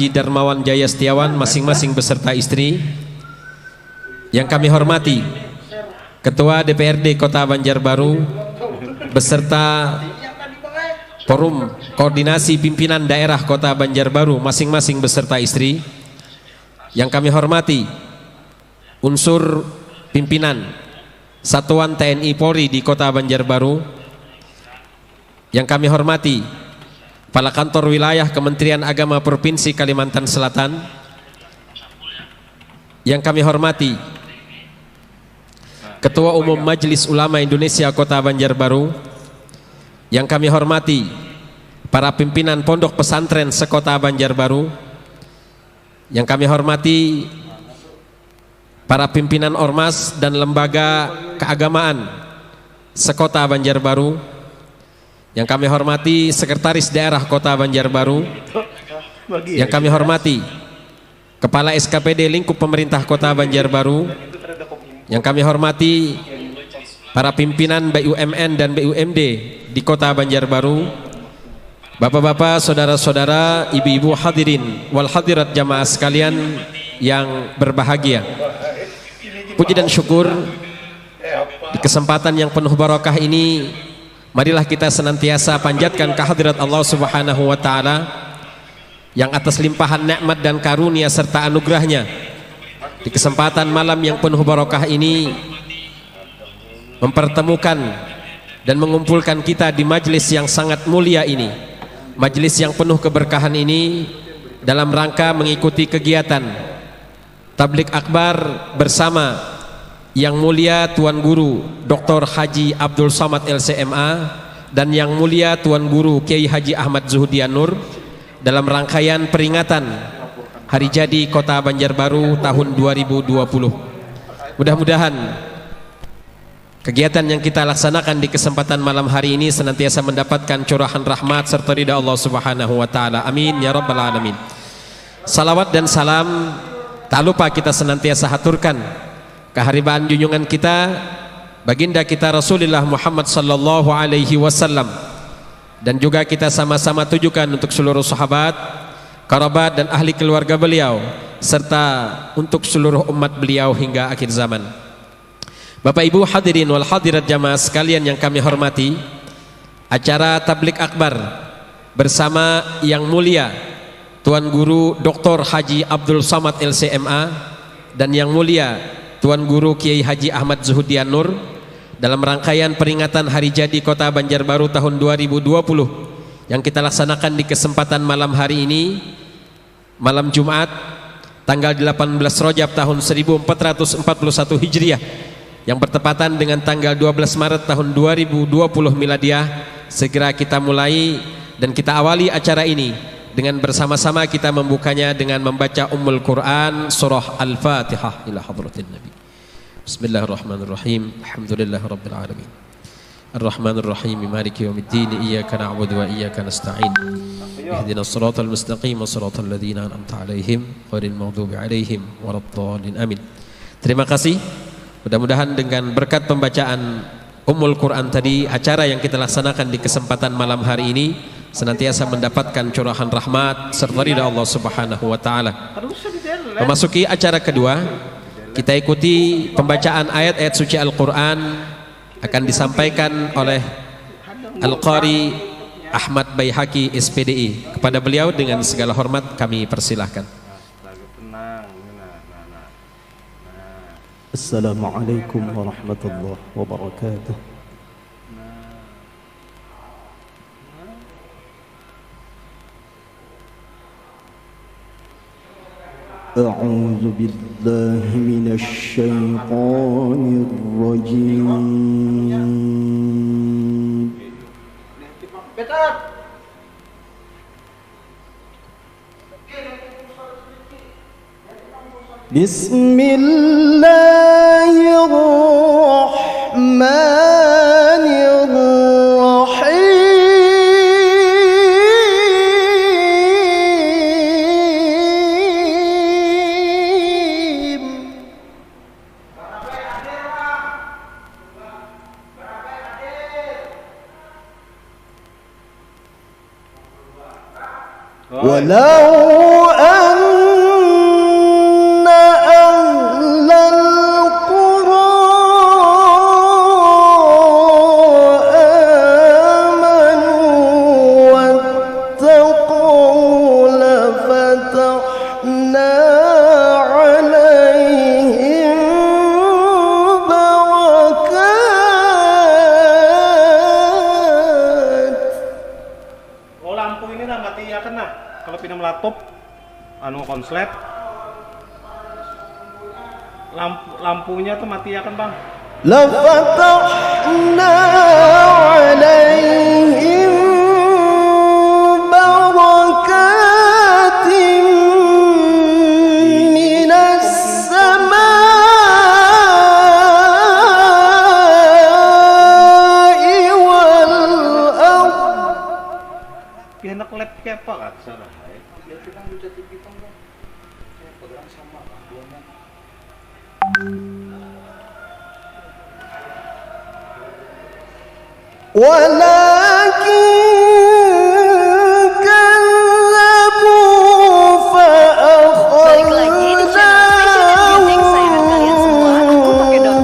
Haji Darmawan Jaya Setiawan masing-masing beserta istri. Yang kami hormati Ketua DPRD Kota Banjarbaru beserta Forum Koordinasi Pimpinan Daerah Kota Banjarbaru masing-masing beserta istri. Yang kami hormati unsur pimpinan Satuan TNI Polri di Kota Banjarbaru. Yang kami hormati Kepala Kantor Wilayah Kementerian Agama Provinsi Kalimantan Selatan. Yang kami hormati Ketua Umum Majelis Ulama Indonesia Kota Banjarbaru. Yang kami hormati para pimpinan pondok pesantren sekota Banjarbaru. Yang kami hormati para pimpinan ormas dan lembaga keagamaan sekota Banjarbaru. Yang kami hormati Sekretaris Daerah Kota Banjarbaru. Yang kami hormati Kepala SKPD Lingkup Pemerintah Kota Banjarbaru. Yang kami hormati para pimpinan BUMN dan BUMD di Kota Banjarbaru. Bapak-bapak, saudara-saudara, ibu-ibu hadirin wal hadirat jamaah sekalian yang berbahagia. Puji dan syukur di kesempatan yang penuh barakah ini, marilah kita senantiasa panjatkan kehadirat Allah Subhanahu wa taala yang atas limpahan nikmat dan karunia serta anugerahnya di kesempatan malam yang penuh barakah ini mempertemukan dan mengumpulkan kita di majelis yang sangat mulia ini, majelis yang penuh keberkahan ini, dalam rangka mengikuti kegiatan Tablik Akbar bersama Yang Mulia Tuan Guru Dr. Haji Abdul Somad LCMA dan Yang Mulia Tuan Guru Kiai Haji Ahmad Zuhdian Nur dalam rangkaian peringatan Hari Jadi Kota Banjarbaru tahun 2020. Mudah-mudahan kegiatan yang kita laksanakan di kesempatan malam hari ini senantiasa mendapatkan curahan rahmat serta ridha Allah Subhanahu wa taala. Amin ya rabbal alamin. Salawat dan salam tak lupa kita senantiasa haturkan keharibaan junjungan kita baginda kita Rasulullah Muhammad sallallahu alaihi wasallam, dan juga kita sama-sama tujukan untuk seluruh sahabat, kerabat dan ahli keluarga beliau serta untuk seluruh umat beliau hingga akhir zaman. Bapak Ibu hadirin wal hadirat jamaah sekalian yang kami hormati, acara Tablik Akbar bersama Yang Mulia Tuan Guru Dr. Haji Abdul Somad LCMA dan Yang Mulia Tuan Guru Kiai Haji Ahmad Zuhdian Nur dalam rangkaian peringatan Hari Jadi Kota Banjarbaru tahun 2020 yang kita laksanakan di kesempatan malam hari ini, malam Jumat tanggal 18 Rajab tahun 1441 Hijriah yang bertepatan dengan tanggal 12 Maret tahun 2020 Miladiah. Segera kita mulai dan kita awali acara ini dengan bersama-sama kita membukanya dengan membaca Ummul Quran surah Al-Fatihah ila hadratin Nabi. Bismillahirrahmanirrahim. Alhamdulillahirabbil alamin. Ar-Rahmanir Rahim. Maliki yaumiddin. Iyyaka na'budu wa iyyaka nasta'in. Ihdinas siratal mustaqim, siratal ladzina an'amta 'alaihim ghairil maghdubi 'alaihim waladdallin. Amin. Terima kasih. Mudah-mudahan dengan berkat pembacaan Ummul Quran tadi, acara yang kita laksanakan di kesempatan malam hari ini senantiasa mendapatkan curahan rahmat serta ridha Allah Subhanahu wa taala. Memasuki acara kedua, kita ikuti pembacaan ayat-ayat suci Al-Qur'an akan disampaikan oleh Al-Qari Ahmad Baihaqi SPDI. Kepada beliau dengan segala hormat kami persilahkan. Assalamualaikum warahmatullahi wabarakatuh. A'udzu billahi minasy syaithanir rajim. Bismillahirrahmanirrahim. Walau anu konslet. Lampunya tuh mati ya kan Bang? لفتحنا عليهم بركات من السماء والأرض. Piana klep kayak apa kan sana? ولكن كذبوا فأخذناهم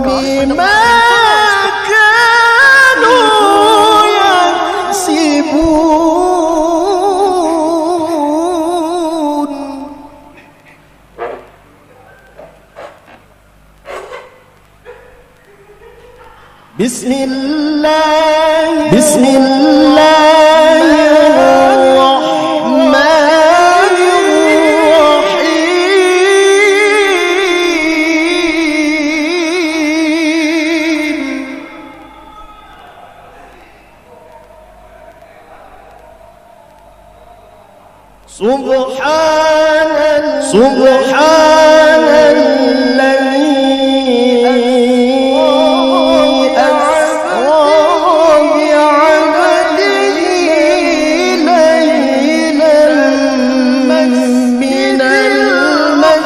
بما كانوا يكسبون. بسم الله الرحمن الرحيم. سبحان الذي أسرى بعبده ليلا من المسجد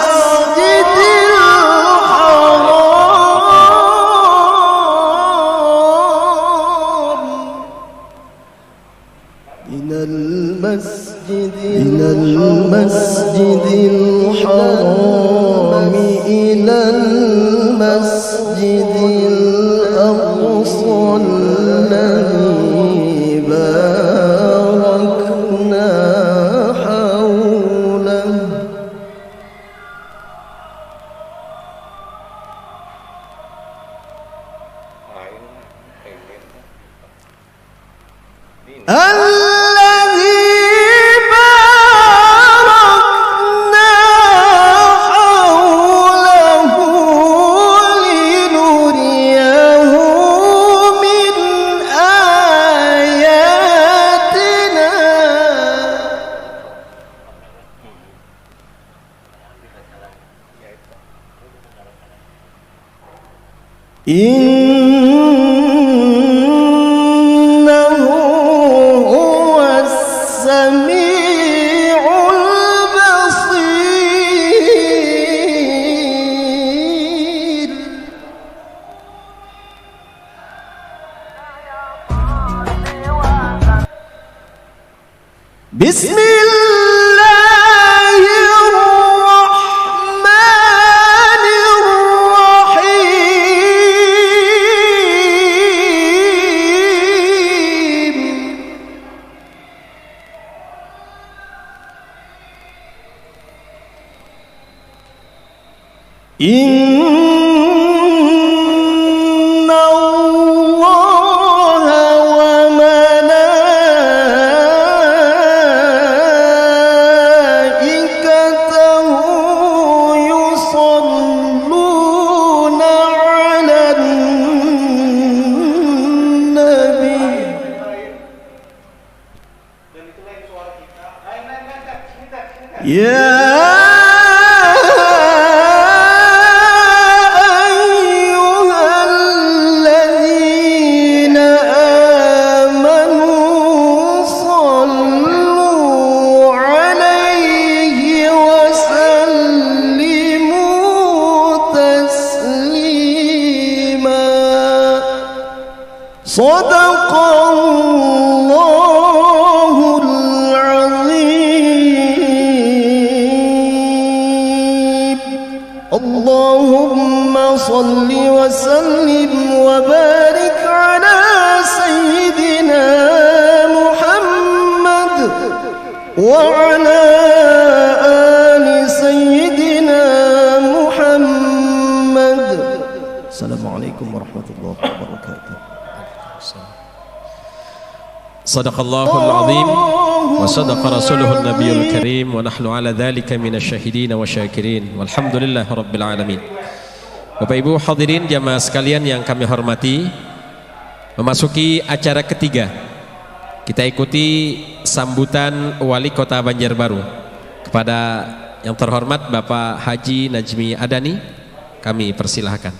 الحرام إلى المسجد الحرام إلى المسجد الأقصى الذي باركنا حوله الذي باركنا حوله لنريه من آياتنا. إنه هو السميع البصير. بسم الله الرحمن الرحيم. إن الله وملائكته يصلون على النبي. يا أيها الذين آمنوا صلوا عليه وسلموا تسليما. صدق الله العظيم. اللهم صل وسلم وبارك على سيدنا محمد وعلى آل سيدنا محمد. السلام عليكم ورحمة الله وبركاته. Sadaqallahul azim. wa sadaqa rasuluhun nabiyul karim wa nahnu ala dhalika minasyahidin wa syakirin walhamdulillahi rabbil alamin. Bapak Ibu hadirin jamaah sekalian yang kami hormati, memasuki acara ketiga, kita ikuti sambutan Wali Kota Banjarbaru kepada yang terhormat Bapak Haji Najmi Adani. Kami persilahkan.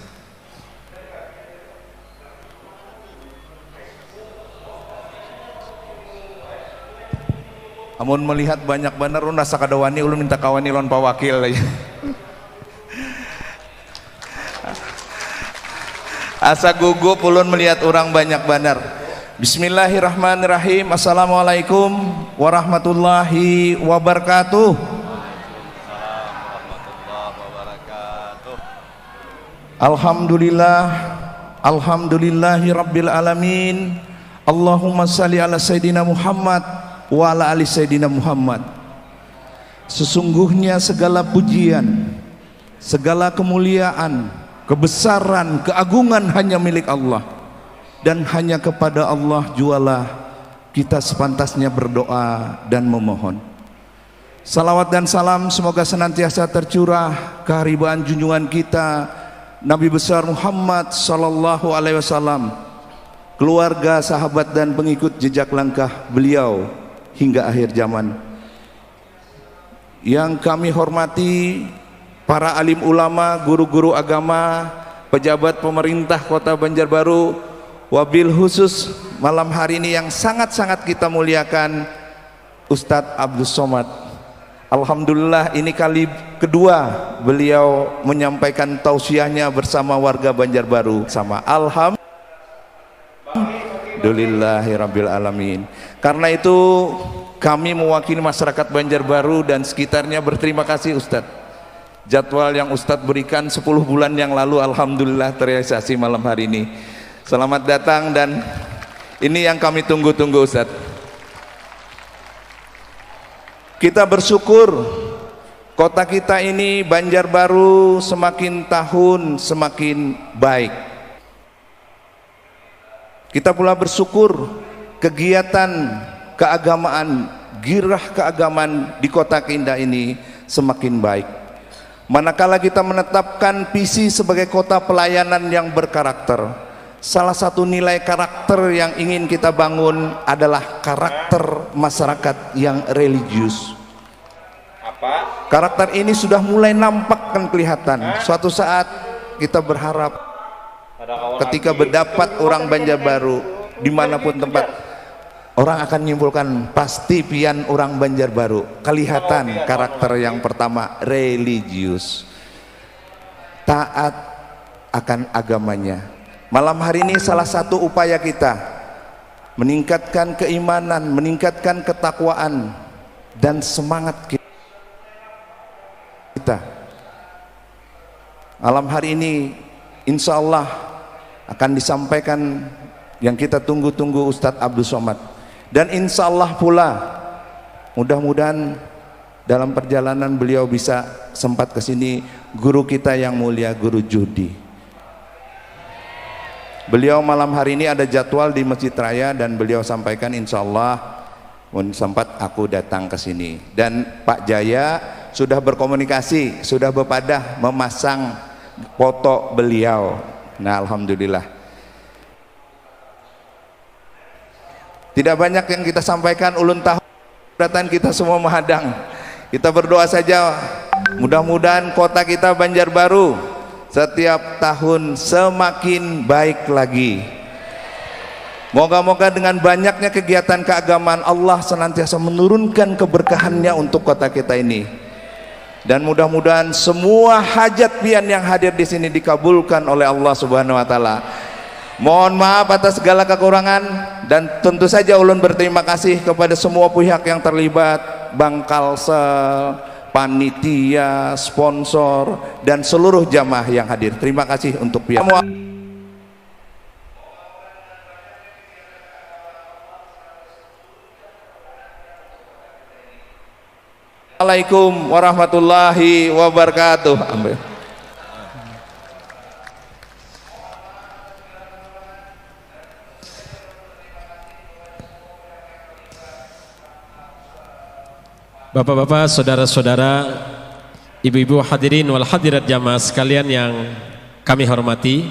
Amun melihat banyak bener ulun rasa kadawani ulun minta kawani lawan Pak Wakil aja. Asa gugup ulun melihat orang banyak bener. Bismillahirrahmanirrahim. Assalamualaikum warahmatullahi wabarakatuh. Alhamdulillah, alhamdulillahi rabbil alamin. Allahumma salli ala Sayyidina Muhammad wa ala ali Sayyidina Muhammad. Sesungguhnya segala pujian, segala kemuliaan, kebesaran, keagungan hanya milik Allah, dan hanya kepada Allah jualah kita sepantasnya berdoa dan memohon. Salawat dan salam semoga senantiasa tercurah kehariban junjungan kita Nabi besar Muhammad sallallahu alaihi wasallam, keluarga, sahabat dan pengikut jejak langkah beliau hingga akhir zaman. Yang kami hormati para alim ulama, guru-guru agama, pejabat pemerintah Kota Banjarbaru, wabil khusus malam hari ini yang sangat-sangat kita muliakan Ustadz Abdul Somad. Alhamdulillah ini kali kedua beliau menyampaikan tausiahnya bersama warga Banjarbaru. Sama alhamdulillahirabbil alamin. Karena itu kami mewakili masyarakat Banjarbaru dan sekitarnya berterima kasih Ustadz. Jadwal yang Ustadz berikan 10 bulan yang lalu alhamdulillah terrealisasi malam hari ini. Selamat datang dan ini yang kami tunggu-tunggu Ustadz. Kita bersyukur kota kita ini Banjarbaru semakin tahun semakin baik. Kita pula bersyukur kegiatan keagamaan, girah keagamaan di kota kita ini semakin baik. Manakala kita menetapkan visi sebagai kota pelayanan yang berkarakter, salah satu nilai karakter yang ingin kita bangun adalah karakter masyarakat yang religius. Karakter ini sudah mulai nampak dan kelihatan. Suatu saat kita berharap ketika berdapat orang Banjarbaru dimanapun tempat, orang akan menyimpulkan pasti pian orang Banjarbaru. Kelihatan karakter yang pertama religius, taat akan agamanya. Malam hari ini salah satu upaya kita meningkatkan keimanan, meningkatkan ketakwaan dan semangat kita. Malam hari ini insya Allah akan disampaikan yang kita tunggu-tunggu Ustadz Abdul Somad, dan insya Allah pula mudah-mudahan dalam perjalanan beliau bisa sempat ke sini guru kita yang mulia Guru Judi. Beliau malam hari ini ada jadwal di Masjid Raya dan beliau sampaikan insya Allah sempat aku datang ke sini, dan Pak Jaya sudah berkomunikasi, sudah berpadah memasang foto beliau. Nah alhamdulillah. Tidak banyak yang kita sampaikan, ulun tahu datang kita semua menghadang. Kita berdoa saja mudah-mudahan kota kita Banjarbaru setiap tahun semakin baik lagi. Moga-moga dengan banyaknya kegiatan keagamaan Allah senantiasa menurunkan keberkahannya untuk kota kita ini. Dan mudah-mudahan semua hajat pian yang hadir di sini dikabulkan oleh Allah Subhanahu wa taala. Mohon maaf atas segala kekurangan, dan tentu saja ulun berterima kasih kepada semua pihak yang terlibat, Bangkalsel, panitia, sponsor, dan seluruh jamaah yang hadir. Terima kasih untuk pihak. Assalamualaikum warahmatullahi wabarakatuh. Amin. Bapak-bapak, saudara-saudara, ibu-ibu hadirin wal hadirat jamaah sekalian yang kami hormati,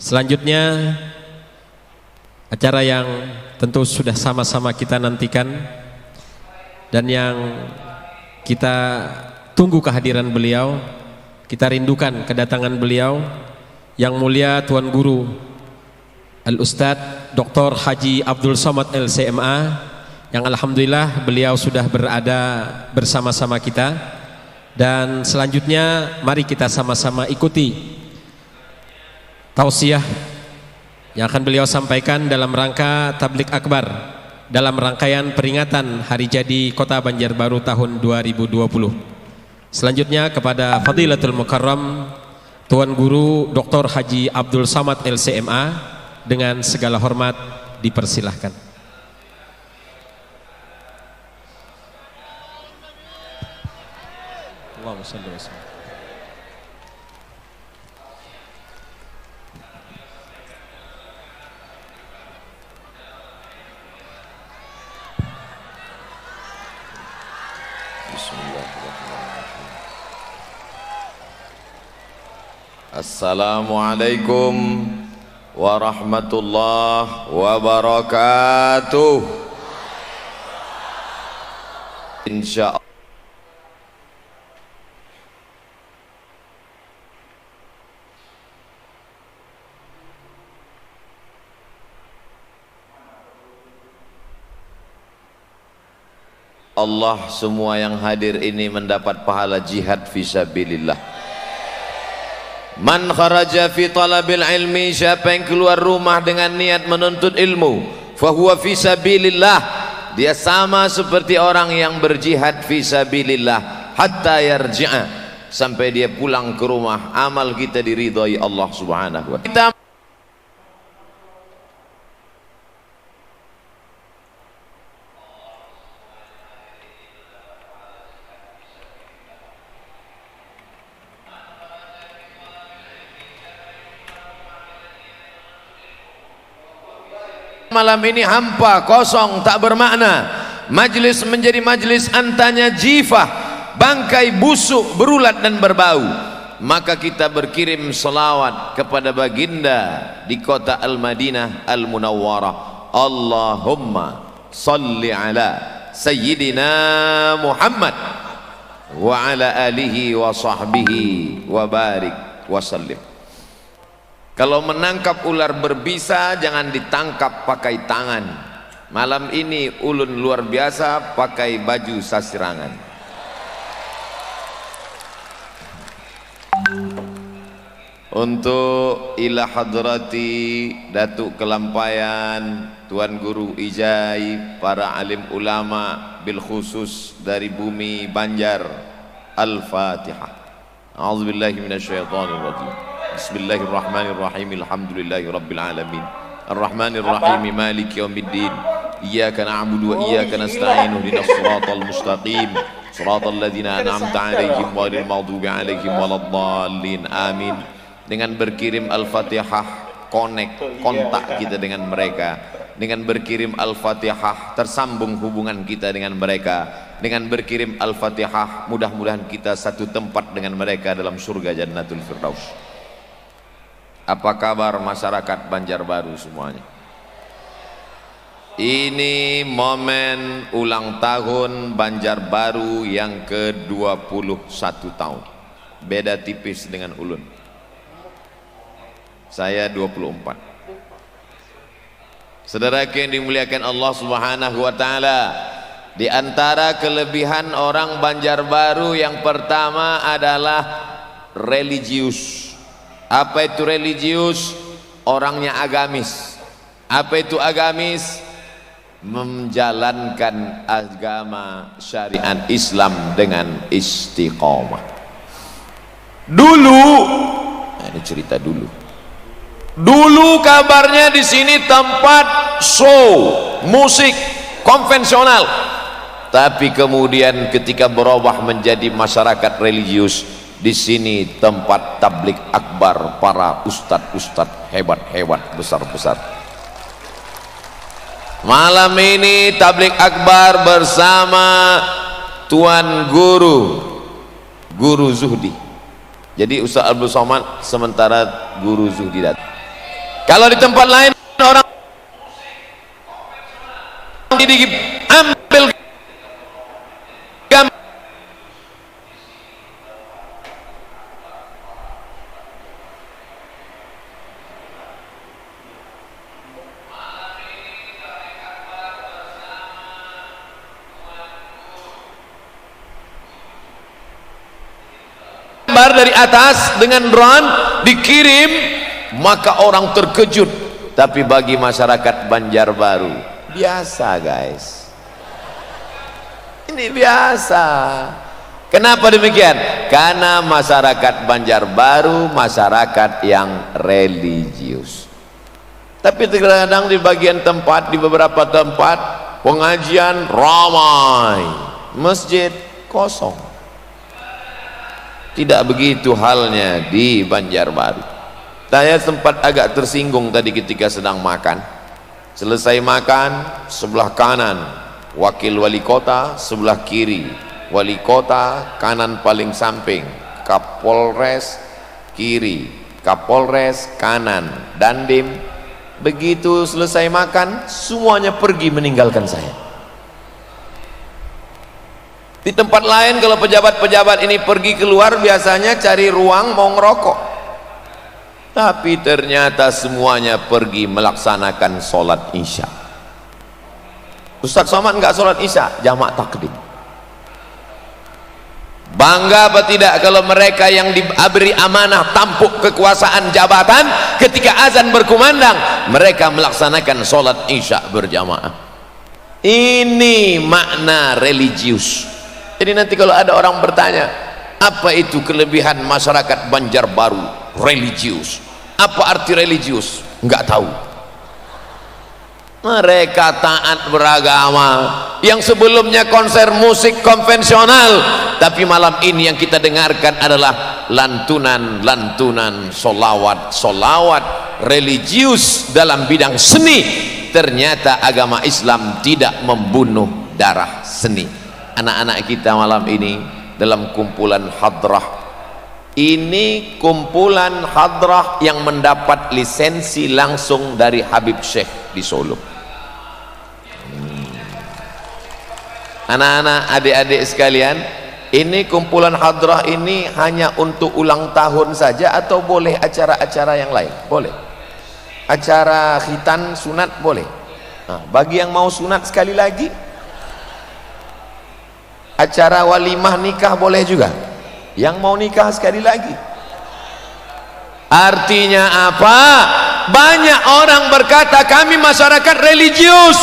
selanjutnya acara yang tentu sudah sama-sama kita nantikan dan yang kita tunggu kehadiran beliau, kita rindukan kedatangan beliau, yang mulia Tuan Guru Al-Ustadz Dr. Haji Abdul Somad LCMA, yang alhamdulillah beliau sudah berada bersama-sama kita. Dan selanjutnya mari kita sama-sama ikuti tausiah yang akan beliau sampaikan dalam rangka tablik akbar dalam rangkaian peringatan hari jadi Kota Banjarbaru tahun 2020. Selanjutnya kepada Fadilatul Mukarram Tuan Guru Dr. Haji Abdul Somad LCMA, dengan segala hormat dipersilahkan. Allahumma shalli wa sallim. Bismillahirrahmanirrahim. Assalamualaikum warahmatullahi wabarakatuh. Insyaallah Allah, semua yang hadir ini mendapat pahala jihad fisabilillah. Man kharaja fi talabil ilmi, siapa yang keluar rumah dengan niat menuntut ilmu, fahuwa fisabilillah, dia sama seperti orang yang berjihad fisabilillah hatta yarji'a, sampai dia pulang ke rumah amal kita diridhai Allah Subhanahu wa ta'ala. Malam ini hampa, kosong, tak bermakna. Majlis menjadi majlis antanya jifah, bangkai busuk, berulat dan berbau. Maka kita berkirim selawat kepada baginda di kota Al-Madinah Al-Munawwarah. Allahumma salli ala Sayyidina Muhammad wa ala alihi wa sahbihi wa barik wa sallim. Kalau menangkap ular berbisa, jangan ditangkap pakai tangan. Malam ini ulun luar biasa pakai baju sasirangan. Untuk ila hadrati Datuk Kelampayan, Tuan Guru Ijai, para alim ulama bil khusus dari bumi Banjar, Al-Fatihah. A'udzubillahi minasyaitonirrajim. Bismillahirrahmanirrahim. Alhamdulillahi rabbil alamin. Ar-Rahmanirrahim. Maliki yaumiddin. Iyyaka na'budu wa iyyaka nasta'in. Ihdinas siratal mustaqim. Siratal ladzina an'amta 'alaihim ghairil maghdubi 'alaihim waladdallin. Amin. Dengan berkirim Al-Fatihah, kontak kita dengan mereka. Dengan berkirim Al-Fatihah, tersambung hubungan kita dengan mereka. Dengan berkirim Al-Fatihah, mudah-mudahan kita satu tempat dengan mereka dalam surga Jannatul Firdaus. Apa kabar masyarakat Banjarbaru semuanya? Ini momen ulang tahun Banjarbaru yang ke-21 tahun. Beda tipis dengan ulun. Saya 24. Saudara yang dimuliakan Allah Subhanahu wa ta'ala, di antara kelebihan orang Banjarbaru yang pertama adalah religius. Apa itu religius? Orangnya agamis. Apa itu agamis? Menjalankan agama syariat Islam dengan istiqomah. Dulu, nah ini cerita dulu. Dulu kabarnya di sini tempat show musik konvensional, tapi kemudian ketika berubah menjadi masyarakat religius, di sini tempat tablik akbar para ustadz-ustadz hebat-hebat, besar-besar. Malam ini tablik akbar bersama Tuan Guru Zuhdi. Jadi Ustaz Abdul Somad sementara Guru Zuhdi datang. Kalau di tempat lain orang ambil gambar dari atas dengan drone dikirim, maka orang terkejut. Tapi bagi masyarakat Banjarbaru biasa, guys, ini biasa. Kenapa demikian? Karena masyarakat Banjarbaru masyarakat yang religius. Tapi terkadang di bagian tempat, di beberapa tempat pengajian ramai, masjid kosong. Tidak begitu halnya di Banjarbaru. Saya sempat agak tersinggung tadi ketika sedang makan. Selesai makan, sebelah kanan wakil wali kota, sebelah kiri wali kota, kanan paling samping Kapolres, kiri Kapolres, kanan Dandim. Begitu selesai makan, semuanya pergi meninggalkan saya. Di tempat lain kalau pejabat-pejabat ini pergi keluar, biasanya cari ruang mau ngerokok. Tapi ternyata semuanya pergi melaksanakan sholat isya. Ustaz Somad enggak sholat isya, jamak takdim. Bangga apa tidak kalau mereka yang diberi amanah tampuk kekuasaan jabatan, ketika azan berkumandang mereka melaksanakan sholat isya berjamaah. Ini makna religius. Jadi nanti kalau ada orang bertanya, apa itu kelebihan masyarakat Banjarbaru religius? Apa arti religius? Enggak tahu. Mereka taat beragama. Yang sebelumnya konser musik konvensional, tapi malam ini yang kita dengarkan adalah lantunan solawat religius dalam bidang seni. Ternyata agama Islam tidak membunuh darah seni. Anak-anak kita malam ini dalam kumpulan hadrah, ini kumpulan hadrah yang mendapat lisensi langsung dari Habib Syekh di Solo. Anak-anak, adik-adik sekalian, ini kumpulan hadrah ini hanya untuk ulang tahun saja atau boleh acara-acara yang lain? Boleh. Acara khitan, sunat boleh. Nah, bagi yang mau sunat sekali lagi, acara walimah nikah boleh juga. Yang mau nikah sekali lagi. Artinya apa? Banyak orang berkata kami masyarakat religius,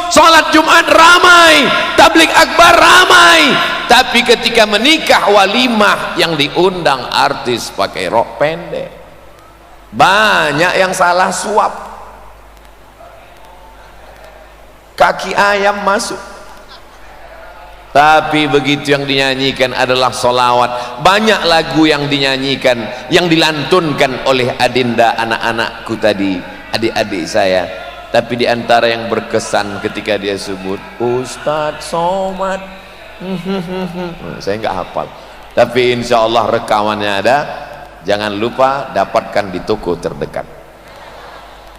sholat Jumat ramai, tablik akbar ramai, tapi ketika menikah walimah yang diundang artis pakai rok pendek, banyak yang salah suap, kaki ayam masuk. Tapi begitu yang dinyanyikan adalah solawat. Banyak lagu yang dinyanyikan, yang dilantunkan oleh adinda anak-anakku tadi, adik-adik saya. Tapi diantara yang berkesan ketika dia sebut Ustadz Somad, saya nggak hafal. Tapi insya Allah rekamannya ada. Jangan lupa dapatkan di toko terdekat.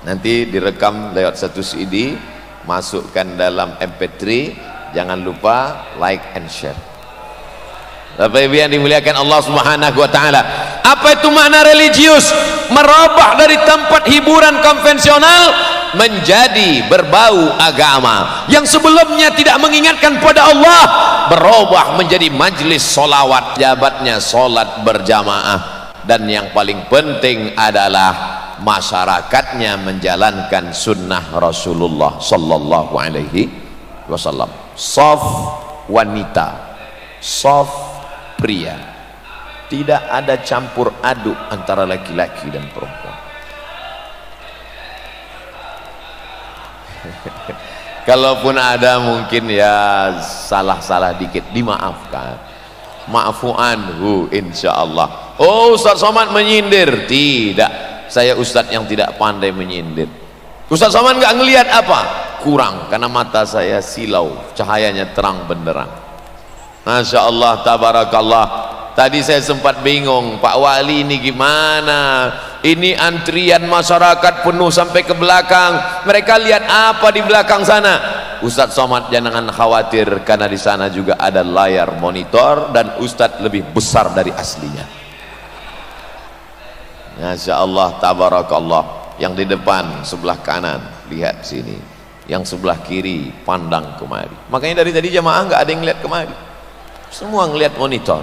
Nanti direkam lewat satu CD, masukkan dalam MP3. Jangan lupa like and share. Bapak Ibu yang dimuliakan Allah Subhanahu wa taala. Apa itu makna religius? Merubah dari tempat hiburan konvensional menjadi berbau agama. Yang sebelumnya tidak mengingatkan pada Allah, berubah menjadi majlis solawat, jabatnya solat berjamaah. Dan yang paling penting adalah masyarakatnya menjalankan sunnah Rasulullah sallallahu alaihi wasallam. Soft wanita, soft pria, tidak ada campur aduk antara laki-laki dan perempuan. Kalaupun ada mungkin ya salah-salah dikit, dimaafkan. Maafu anhu insyaallah. Oh, Ustaz Somad menyindir. Tidak, saya Ustaz yang tidak pandai menyindir. Ustaz Somad nggak ngelihat apa? Kurang, karena mata saya silau, cahayanya terang benderang. Masya Allah, tabarakallah. Tadi saya sempat bingung, Pak Wali ini gimana? Ini antrian masyarakat penuh sampai ke belakang. Mereka lihat apa di belakang sana? Ustadz Somad, jangan khawatir, karena di sana juga ada layar monitor dan Ustadz lebih besar dari aslinya. Masya Allah, tabarakallah. Yang di depan sebelah kanan lihat sini, yang sebelah kiri pandang kemari. Makanya dari tadi jamaah nggak ada yang lihat kemari, semua ngelihat monitor.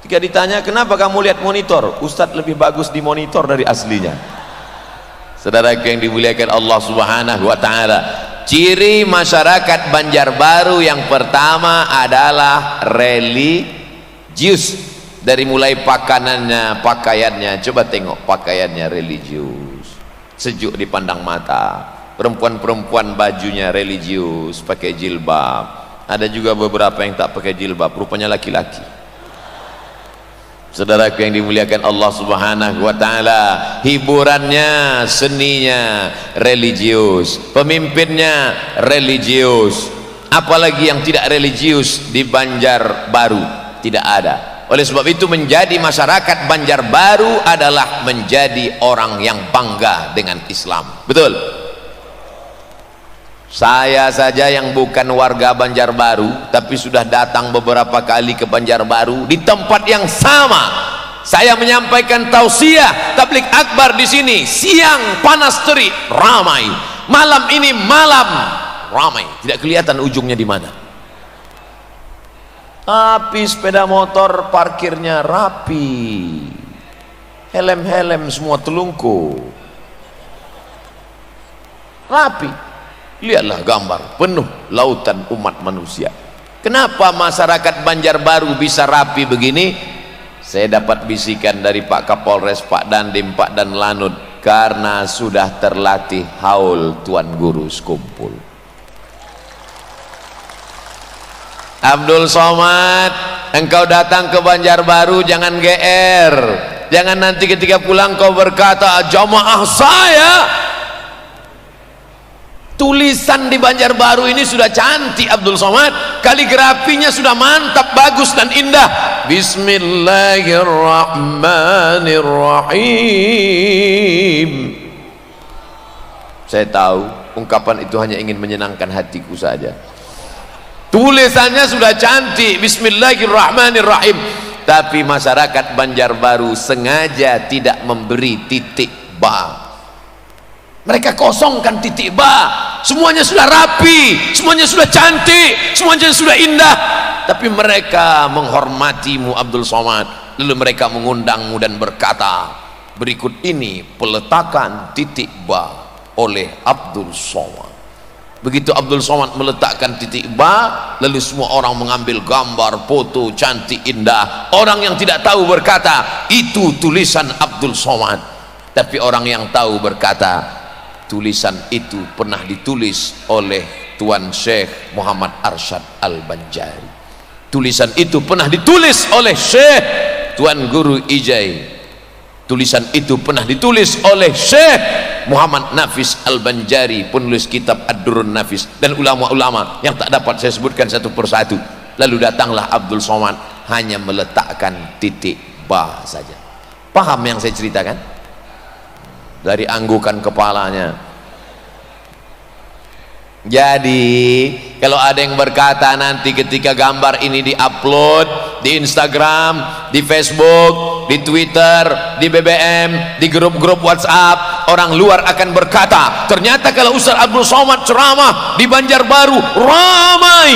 Jika ditanya kenapa kamu lihat monitor, Ustadz lebih bagus di monitor dari aslinya. Saudaraku yang dimuliakan Allah Subhanahu wa taala, ciri masyarakat Banjarbaru yang pertama adalah religius. Dari mulai pakanannya, pakaiannya, coba tengok pakaiannya religius, sejuk dipandang mata. Perempuan-perempuan bajunya religius, pakai jilbab. Ada juga beberapa yang tak pakai jilbab, rupanya laki-laki. Saudaraku yang dimuliakan Allah Subhanahu wa taala, hiburannya, seninya religius, pemimpinnya religius. Apalagi yang tidak religius di Banjarbaru? Tidak ada. Oleh sebab itu menjadi masyarakat Banjarbaru adalah menjadi orang yang bangga dengan Islam. Betul? Saya saja yang bukan warga Banjarbaru tapi sudah datang beberapa kali ke Banjarbaru, di tempat yang sama saya menyampaikan tausiah tabligh akbar di sini, siang panas terik ramai, malam ini malam ramai, tidak kelihatan ujungnya di mana. Tapi sepeda motor parkirnya rapi, helm-helm semua telungkup, rapi. Lihatlah gambar penuh lautan umat manusia. Kenapa masyarakat Banjarbaru bisa rapi begini? Saya dapat bisikan dari Pak Kapolres, Pak Dandim, Pak Danlanut, karena sudah terlatih haul Tuan Guru sekumpul. Abdul Somad, engkau datang ke Banjarbaru jangan GR, jangan nanti ketika pulang kau berkata jamaah saya. Tulisan di Banjarbaru ini sudah cantik Abdul Somad, kaligrafinya sudah mantap, bagus dan indah. Bismillahirrahmanirrahim. Saya tahu ungkapan itu hanya ingin menyenangkan hatiku saja. Tulisannya sudah cantik, Bismillahirrahmanirrahim, tapi masyarakat Banjarbaru sengaja tidak memberi titik ba. Mereka kosongkan titik ba. Semuanya sudah rapi, semuanya sudah cantik, semuanya sudah indah, tapi mereka menghormatimu Abdul Somad. Lalu mereka mengundangmu dan berkata, berikut ini peletakan titik ba oleh Abdul Somad. Begitu Abdul Somad meletakkan titik ba, lalu semua orang mengambil gambar, foto cantik indah. Orang yang tidak tahu berkata itu tulisan Abdul Somad, tapi orang yang tahu berkata tulisan itu pernah ditulis oleh Tuan Syekh Muhammad Arsyad Al-Banjari. Tulisan itu pernah ditulis oleh Syekh Tuan Guru Ijai. Tulisan itu pernah ditulis oleh Syekh Muhammad Nafis Al-Banjari, penulis kitab Ad-Durrun Nafis, dan ulama-ulama yang tak dapat saya sebutkan satu persatu. Lalu datanglah Abdul Somad hanya meletakkan titik ba saja. Paham yang saya ceritakan? Dari anggukan kepalanya. Jadi kalau ada yang berkata nanti ketika gambar ini diupload di Instagram, di Facebook, di Twitter, di BBM, di grup-grup WhatsApp, orang luar akan berkata ternyata kalau Ustaz Abdul Somad ceramah di Banjarbaru ramai.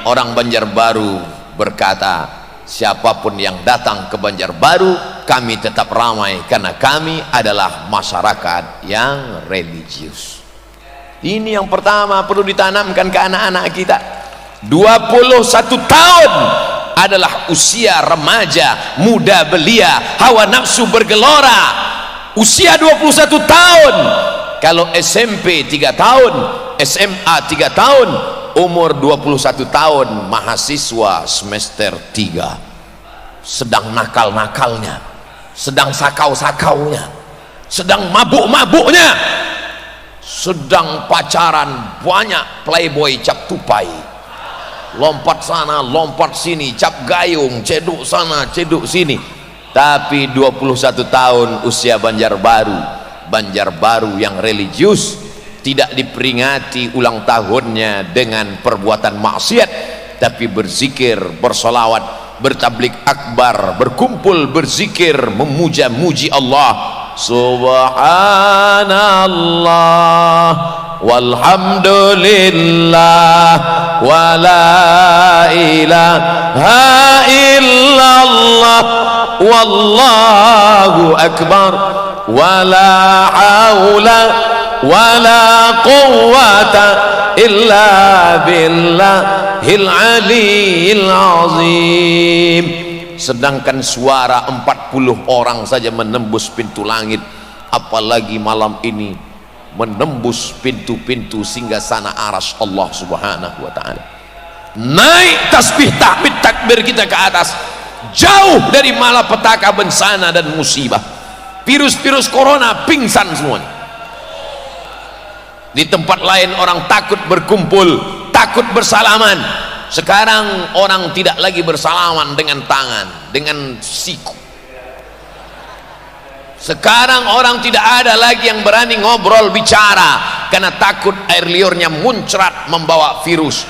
Orang Banjarbaru berkata siapapun yang datang ke Banjarbaru kami tetap ramai, karena kami adalah masyarakat yang religius. Ini yang pertama perlu ditanamkan ke anak-anak kita. 21 tahun adalah usia remaja, muda belia, hawa nafsu bergelora. Usia 21 tahun. Kalau SMP 3 tahun, SMA 3 tahun, umur 21 tahun mahasiswa semester 3, sedang nakal-nakalnya, sedang sakau-sakaunya, sedang mabuk-mabuknya, sedang pacaran banyak playboy cap tupai. lompat sana lompat sini, cap gayung, ceduk sana ceduk sini. Tapi 21 tahun usia Banjarbaru yang religius, tidak diperingati ulang tahunnya dengan perbuatan maksiat, tapi berzikir, bersolawat, bertablik akbar, berkumpul berzikir, memuja-muji Allah. Subhanallah walhamdulillah wala ilaha illallah wallahu akbar wala haula wala quwwata illa billahil aliyil azim. Sedangkan suara 40 orang saja menembus pintu langit, apalagi malam ini menembus pintu-pintu singgasana arsy Allah subhanahu wa ta'ala. Naik tasbih tahmid takbir kita ke atas, jauh dari malapetaka, bencana dan musibah. Virus-virus corona pingsan semuanya. Di tempat lain orang takut berkumpul, takut bersalaman. Sekarang orang tidak lagi bersalaman dengan tangan, dengan siku. Sekarang orang tidak ada lagi yang berani ngobrol bicara karena takut air liurnya muncrat membawa virus.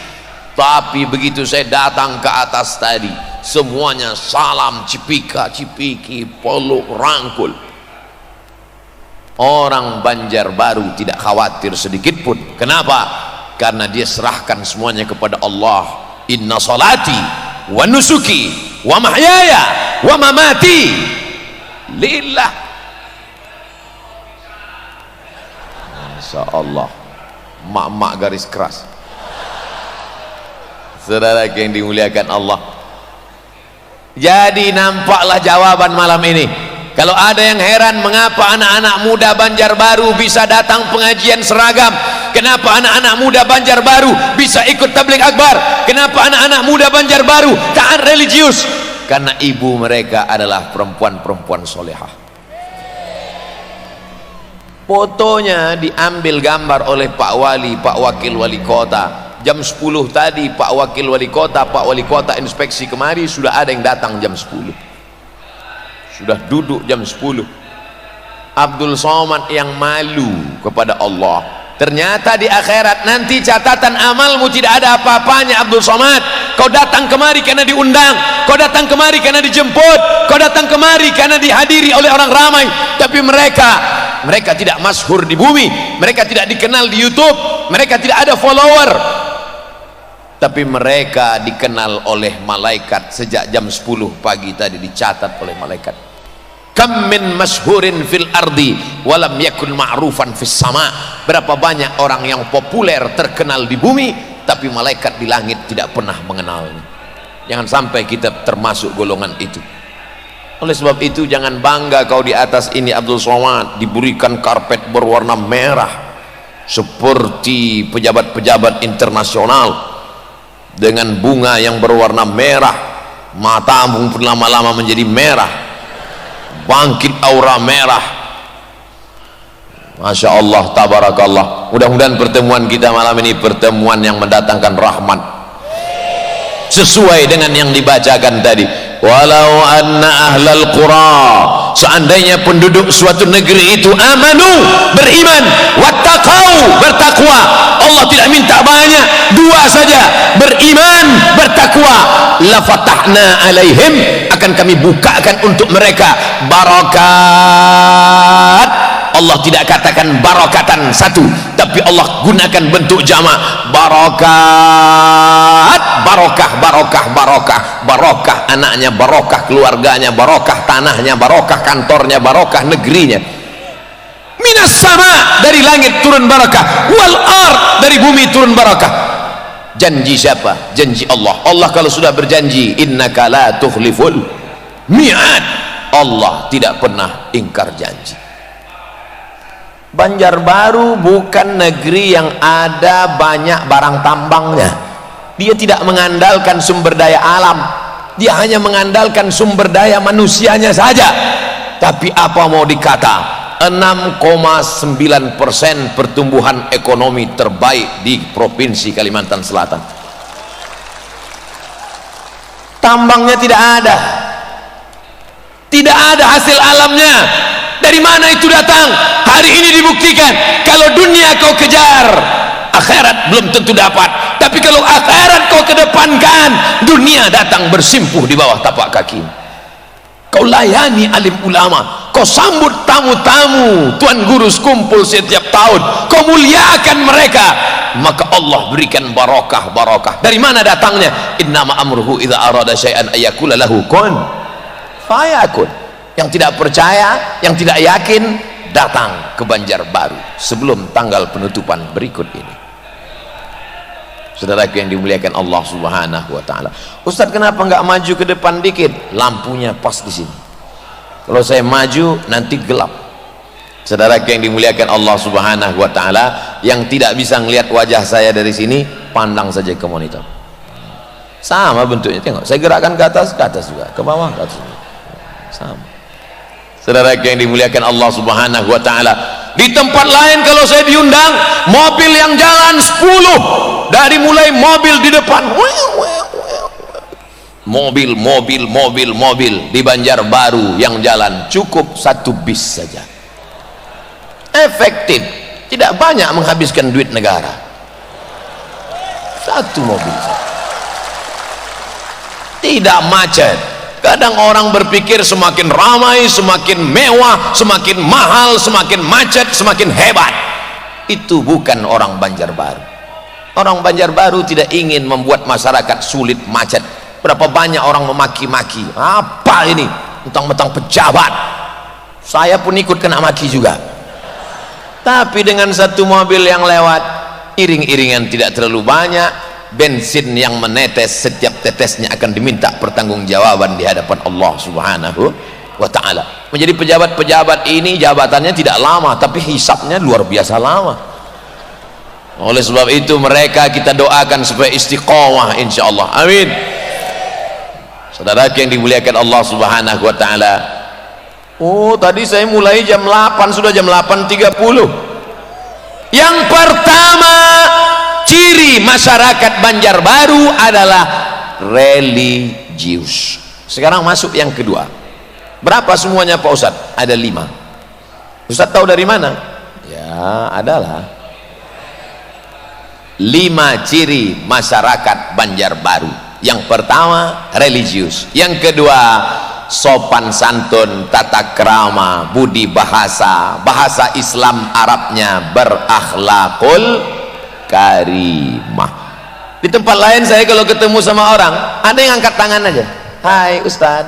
Tapi begitu saya datang ke atas tadi, semuanya salam, cipika cipiki, peluk rangkul. Orang Banjarbaru tidak khawatir sedikit pun. Kenapa? Karena dia serahkan semuanya kepada Allah. Inna salati wa nusuki wa mahyaya wa mamati lillah. Masya Allah, mak-mak garis keras. Saudara yang dimuliakan Allah, jadi nampaklah jawaban malam ini. Kalau ada yang heran mengapa anak-anak muda Banjarbaru bisa datang pengajian seragam, kenapa anak-anak muda Banjarbaru bisa ikut tabligh akbar, kenapa anak-anak muda Banjarbaru taat religius, karena ibu mereka adalah perempuan-perempuan solehah. Fotonya diambil gambar oleh Pak Wali, Pak Wakil Wali Kota. Jam 10 tadi Pak Wakil Wali Kota, Pak Wali Kota inspeksi kemari, sudah ada yang datang jam 10. Sudah duduk jam 10. Abdul Somad yang malu kepada Allah. Ternyata di akhirat nanti catatan amalmu tidak ada apa-apanya. Abdul Somad, kau datang kemari karena diundang, kau datang kemari karena dijemput, kau datang kemari karena dihadiri oleh orang ramai. Tapi mereka tidak masyhur di bumi, mereka tidak dikenal di YouTube, mereka tidak ada follower, tapi mereka dikenal oleh malaikat. Sejak jam 10 pagi tadi dicatat oleh malaikat. Kam min masyhurin fil ardi walam yakun ma'rufan fis sama. Berapa banyak orang yang populer terkenal di bumi, tapi malaikat di langit tidak pernah mengenalnya. Jangan sampai kita termasuk golongan itu. Oleh sebab itu jangan bangga kau di atas ini Abdul Somad diberikan karpet berwarna merah seperti pejabat-pejabat internasional, dengan bunga yang berwarna merah, matamu pun lama-lama menjadi merah, bangkit aura merah. Masya Allah, tabarakallah. Mudah-mudahan pertemuan kita malam ini pertemuan yang mendatangkan rahmat, sesuai dengan yang dibacakan tadi. Walau anna ahlal qura, seandainya penduduk suatu negeri itu amanu, beriman, wattaqau, bertakwa. Allah tidak minta banyak, 2 saja, beriman, bertakwa. La fatahna alaihim, akan kami bukakan untuk mereka barakat. Allah tidak katakan barakatan satu, tapi Allah gunakan bentuk jamak, barakat, barokah, barokah, barokah, barokah anaknya, barokah keluarganya, barokah tanahnya, barokah kantornya, barokah negerinya. Minas sama, dari langit turun barakah, wal ard, dari bumi turun barakah. Janji siapa? Janji Allah. Allah kalau sudah berjanji, innaka la tukhliful mi'ad, Allah tidak pernah ingkar janji. Banjarbaru bukan negeri yang ada banyak barang tambangnya. Dia tidak mengandalkan sumber daya alam, dia hanya mengandalkan sumber daya manusianya saja. Tapi apa mau dikata, 6,9% pertumbuhan ekonomi terbaik di Provinsi Kalimantan Selatan. tambangnya tidak ada, tidak ada hasil alamnya. Dari mana itu datang? Hari ini dibuktikan. Kalau dunia kau kejar, akhirat belum tentu dapat. Tapi kalau akhirat kau kedepankan, dunia datang bersimpuh di bawah tapak kaki. Kau layani alim ulama, kau sambut tamu-tamu, tuan guru kumpul setiap tahun, kau muliakan mereka, maka Allah berikan barokah. Dari mana datangnya? Innama amruhu idza arada syai'an ayyakula lahu kun fayakun. Yang tidak percaya, yang tidak yakin, datang ke Banjarbaru sebelum tanggal penutupan berikut ini. Saudaraku yang dimuliakan Allah Subhanahu wa taala. Ustaz, kenapa enggak maju ke depan dikit? Lampunya pas di sini. Kalau saya maju nanti gelap. Saudaraku yang dimuliakan Allah Subhanahu wa taala, yang tidak bisa melihat wajah saya dari sini, pandang saja ke monitor. Sama bentuknya, tengok. Saya gerakkan ke atas juga, ke bawah, ke atas. Sama. Saudaraku yang dimuliakan Allah Subhanahu wa taala, di tempat lain kalau saya diundang, mobil yang jalan 10, dari mulai mobil di depan, mobil. Di Banjarbaru yang jalan cukup 1 bis saja, efektif, tidak banyak menghabiskan duit negara. 1 mobil saja, tidak macet. Kadang orang berpikir semakin ramai, semakin mewah, semakin mahal, semakin macet, semakin hebat. Itu bukan orang Banjarbaru. Orang Banjarbaru tidak ingin membuat masyarakat sulit, macet. Berapa banyak orang memaki-maki, apa ini, mentang-mentang pejabat. Saya pun ikut kena maki juga. Tapi dengan 1 mobil yang lewat, iring-iringan tidak terlalu banyak, bensin yang menetes, setiap tetesnya akan diminta pertanggungjawaban di hadapan Allah Subhanahu wa taala. Menjadi pejabat-pejabat ini jabatannya tidak lama, tapi hisabnya luar biasa lama. Oleh sebab itu mereka kita doakan supaya istiqomah insyaallah. Amin. Saudara yang dimuliakan Allah Subhanahu wa taala. Oh, tadi saya mulai jam 8, sudah jam 8.30. Yang pertama, ciri masyarakat Banjarbaru adalah religius. Sekarang masuk yang kedua. Berapa semuanya Pak Ustadz? Ada 5. Ustadz tahu dari mana? Ya, adalah 5 ciri masyarakat Banjarbaru. Yang pertama, religius. Yang kedua, sopan santun, tata krama, budi bahasa, bahasa Islam Arabnya berakhlakul karimah. Di tempat lain saya kalau ketemu sama orang, ada yang angkat tangan aja, hai Ustaz.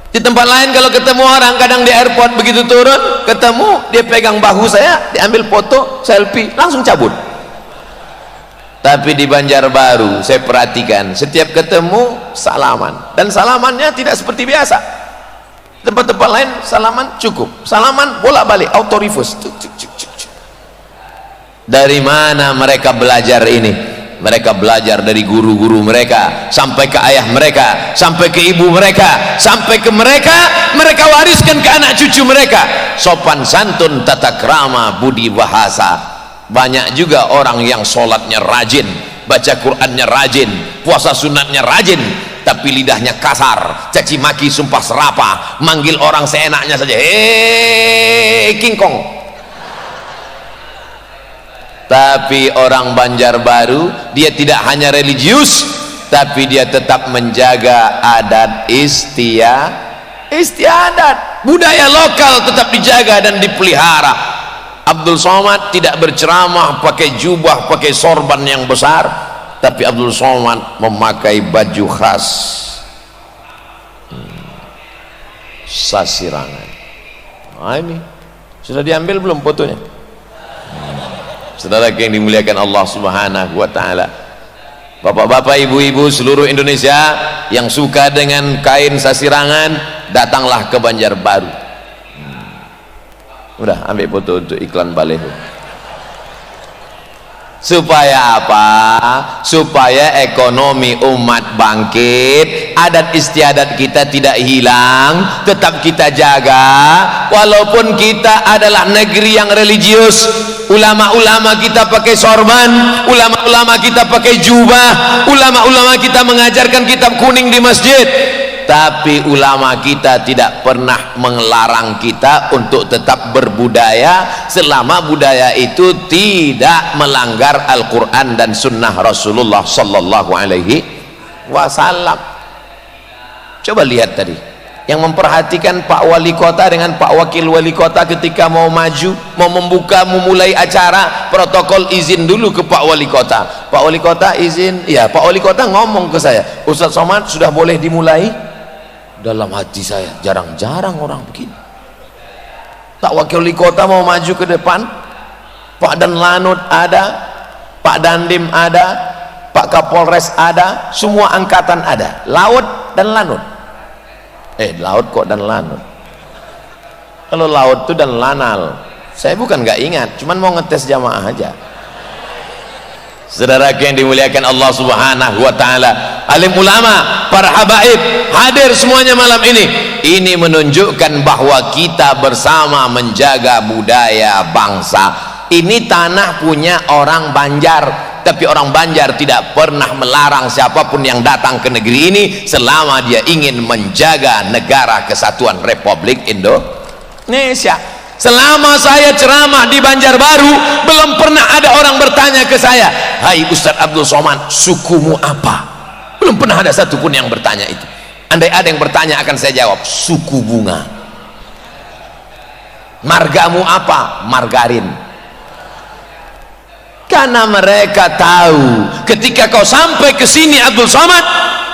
Di tempat lain kalau ketemu orang, kadang di airport begitu turun, ketemu, dia pegang bahu saya, diambil foto, selfie, langsung cabut. Tapi di Banjarbaru saya perhatikan, setiap ketemu salaman, dan salamannya tidak seperti biasa. Tempat-tempat lain salaman cukup, salaman bolak-balik, auto reverse. Dari mana mereka belajar ini? Mereka belajar dari guru-guru mereka, sampai ke ayah mereka, sampai ke ibu mereka, sampai ke mereka wariskan ke anak cucu mereka. Sopan santun, tata krama, budi bahasa. Banyak juga orang yang sholatnya rajin, baca Qur'annya rajin, puasa sunatnya rajin, tapi lidahnya kasar, caci maki, sumpah serapah, manggil orang seenaknya saja, hei King Kong. Tapi orang Banjarbaru, dia tidak hanya religius, tapi dia tetap menjaga adat istiadat, budaya lokal tetap dijaga dan dipelihara. Abdul Somad tidak berceramah pakai jubah, pakai sorban yang besar, tapi Abdul Somad memakai baju khas Sasirangan. Nah, ini sudah diambil belum fotonya? Saudara yang dimuliakan Allah Subhanahu wa taala, bapak-bapak, ibu-ibu seluruh Indonesia yang suka dengan kain Sasirangan, datanglah ke Banjarbaru. Udah ambil foto untuk iklan baleho. Supaya apa? Supaya ekonomi umat bangkit, adat istiadat kita tidak hilang, tetap kita jaga. Walaupun kita adalah negeri yang religius, ulama-ulama kita pakai sorban, ulama-ulama kita pakai jubah, ulama-ulama kita mengajarkan kitab kuning di masjid, tapi ulama kita tidak pernah melarang kita untuk tetap berbudaya selama budaya itu tidak melanggar Al-Quran dan Sunnah Rasulullah Sallallahu Alaihi Wasallam. Coba lihat tadi, yang memperhatikan Pak Wali Kota dengan Pak Wakil Wali Kota ketika mau maju, mau membuka, memulai acara, protokol izin dulu ke Pak Wali Kota. Pak Wali Kota izin, ya Pak Wali Kota ngomong ke saya, Ustadz Somad sudah boleh dimulai? Dalam hati saya, jarang-jarang orang begini. Pak Wakil Wali Kota mau maju ke depan, Pak Dan Lanut ada, Pak Dandim ada, Pak Kapolres ada, semua angkatan ada, Laut dan Lanut. Laut kok Dan Lanut? Kalau Laut itu Dan Lanal. Saya bukan nggak ingat, cuman mau ngetes jamaah aja. Saudara yang dimuliakan Allah Subhanahu wa taala, alim ulama, para habaib hadir semuanya malam ini. Ini menunjukkan bahwa kita bersama menjaga budaya bangsa. Ini tanah punya orang Banjar, tapi orang Banjar tidak pernah melarang siapapun yang datang ke negeri ini selama dia ingin menjaga negara kesatuan Republik Indonesia. Selama saya ceramah di Banjarbaru, belum pernah ada orang bertanya ke saya, "Hai Ustadz Abdul Somad, sukumu apa?" Belum pernah ada satupun yang bertanya itu. Andai ada yang bertanya akan saya jawab, "Suku bunga." "Margamu apa?" "Margarin." Karena mereka tahu ketika kau sampai ke sini Abdul Somad,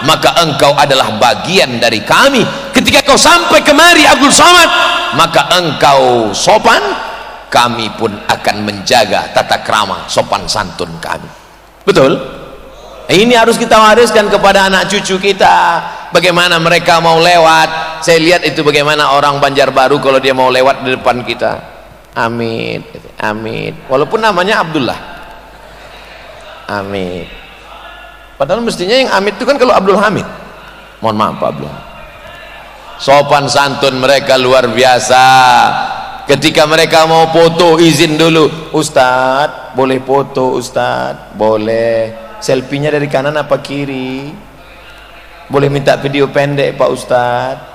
maka engkau adalah bagian dari kami. Ketika kau sampai kemari Abdul Somad, maka engkau sopan, kami pun akan menjaga tata krama sopan santun kami. Betul? Ini harus kita wariskan kepada anak cucu kita. Bagaimana mereka mau lewat, saya lihat itu bagaimana orang Banjarbaru kalau dia mau lewat di depan kita, Amit, Amit, walaupun namanya Abdullah, Amit. Padahal mestinya yang Amit itu kan kalau Abdul Hamid. Mohon maaf Pak Abdul. Sopan santun mereka luar biasa. Ketika mereka mau foto, izin dulu, "Ustadz, boleh foto Ustadz?" "Boleh." "Selfie-nya dari kanan apa kiri?" "Boleh minta video pendek Pak Ustadz?"